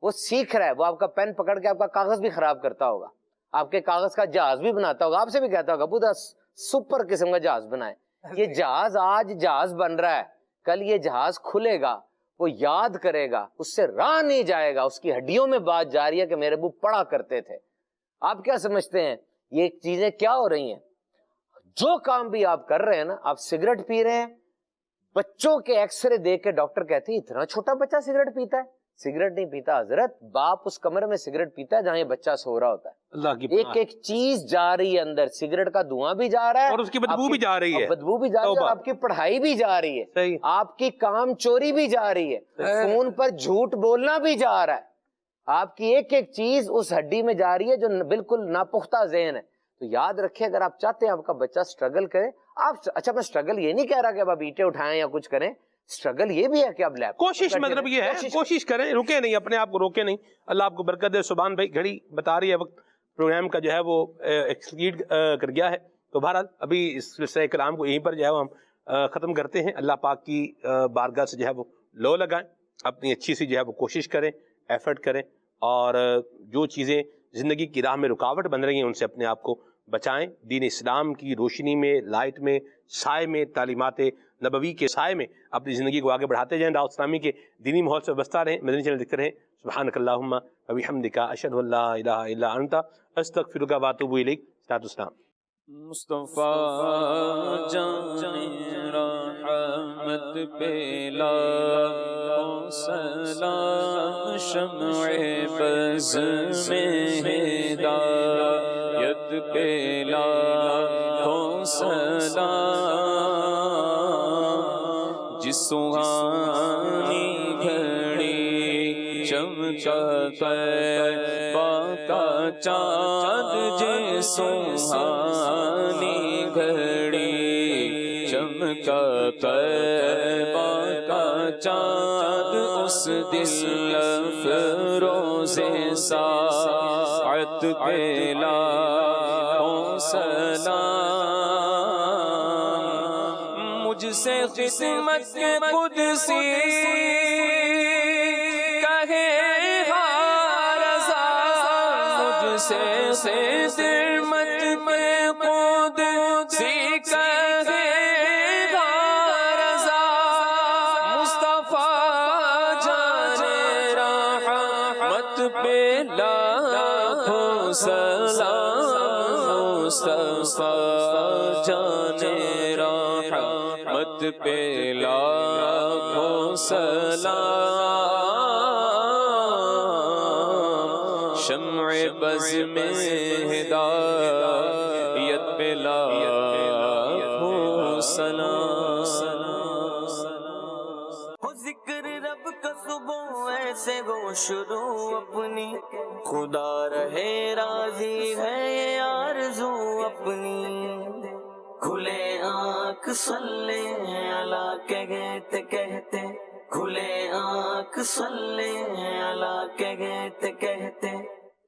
وہ سیکھ رہا ہے, وہ آپ کا پین پکڑ کے آپ کا کاغذ بھی خراب کرتا ہوگا, آپ کے کاغذ کا جہاز بھی بناتا ہوگا, آپ سے بھی کہتا ہوگا ابو دا سپر قسم کا جہاز بنائے. یہ جہاز آج جہاز بن رہا ہے, کل یہ جہاز کھلے گا, وہ یاد کرے گا, اس سے راہ نہیں جائے گا, اس کی ہڈیوں میں بات جا رہی ہے کہ میرے ابو پڑھا کرتے تھے. آپ کیا سمجھتے ہیں یہ چیزیں کیا ہو رہی ہیں؟ جو کام بھی آپ کر رہے ہیں نا, آپ سگریٹ پی رہے ہیں, بچوں کے ایکس رے دیکھ کے ڈاکٹر کہتے ہیں اتنا چھوٹا بچہ سگریٹ پیتا ہے. سگریٹ نہیں پیتا حضرت, باپ اس کمرے میں سگریٹ پیتا ہے جہاں یہ بچہ سو رہا ہوتا ہے. اللہ کی ایک ایک چیز جا رہی ہے اندر, سگریٹ کا دھواں بھی جا رہا ہے اور اس کی بدبو بھی جا رہی ہے, بدبو بھی جا رہی ہے, آپ کی پڑھائی بھی جا رہی ہے, صحیح, آپ کی کام چوری بھی جا رہی ہے, فون پر جھوٹ بولنا بھی جا رہا ہے, آپ کی ایک ایک چیز اس ہڈی میں جا رہی ہے جو بالکل ناپختہ ذہن ہے. تو یاد رکھیں اگر آپ چاہتے ہیں آپ کا بچہ سٹرگل کرے, آپ اچھا میں سٹرگل یہ نہیں کہہ رہا کہ آپ اینٹیں اٹھائیں یا کچھ کریں, سٹرگل یہ بھی ہے کہ آپ لیپ کوشش, مطلب یہ ہے کوشش کریں, رکے نہیں, اپنے آپ کو روکے نہیں. اللہ آپ کو برکت دے. سبحان بھائی گھڑی بتا رہی ہے وقت پروگرام کا جو ہے وہ ایکسیڈ کر گیا ہے, تو بہرحال ابھی اس سلسلہ کلام کو یہیں پر جو ہے وہ ہم ختم کرتے ہیں. اللہ پاک کی بارگاہ سے جو ہے وہ لو لگائیں, اپنی اچھی سی جو ہے وہ کوشش کریں, ایفرٹ کریں, اور جو چیزیں زندگی کی راہ میں رکاوٹ بن رہی ہیں ان سے اپنے آپ کو بچائیں. دین اسلام کی روشنی میں, لائٹ میں, سائے میں, تعلیمات نبوی کے سائے میں اپنی زندگی کو آگے بڑھاتے جائیں. دعوت اسلامی کے دینی ماحول سے وابستہ رہیں. مدنی چینل دیکھتے رہیں. سبحانک اللہم و بحمدک, اشہد ان لا الہ الا انت, استغفرک و اتوب الیک. اسلام. مصطفیٰ جان رحمت پہ لاکھوں سلام, شمع بز میں ہدایت پہ لاکھوں سلام, جس سہانی گھڑی چمکا طیبہ کا چاند, جس سہانی گھڑی چمکا طیبہ کا چاند, اس دل افروز ساعت پہ لاکھوں سلام. مجھ سے قسمت قدسی کہے ہاں رضا, مجھ سے قسمت قدسی کہے ہاں رضا, مصطفیٰ جان رحمت پہ لاکھوں سلام, مصطفیٰ جان رحمت پہ لاکھوں سلام, شمع بز میں ہدایت پہ لاکھوں سلام. ہو ذکر رب کا صبح ایسے گو شروع اپنی, خدا رہے راضی ہے یہ آرزو اپنی. کھلے آنکھ صلی اللہ کہتے کہتے, کھلے آنکھ صلی اللہ کہتے کہتے,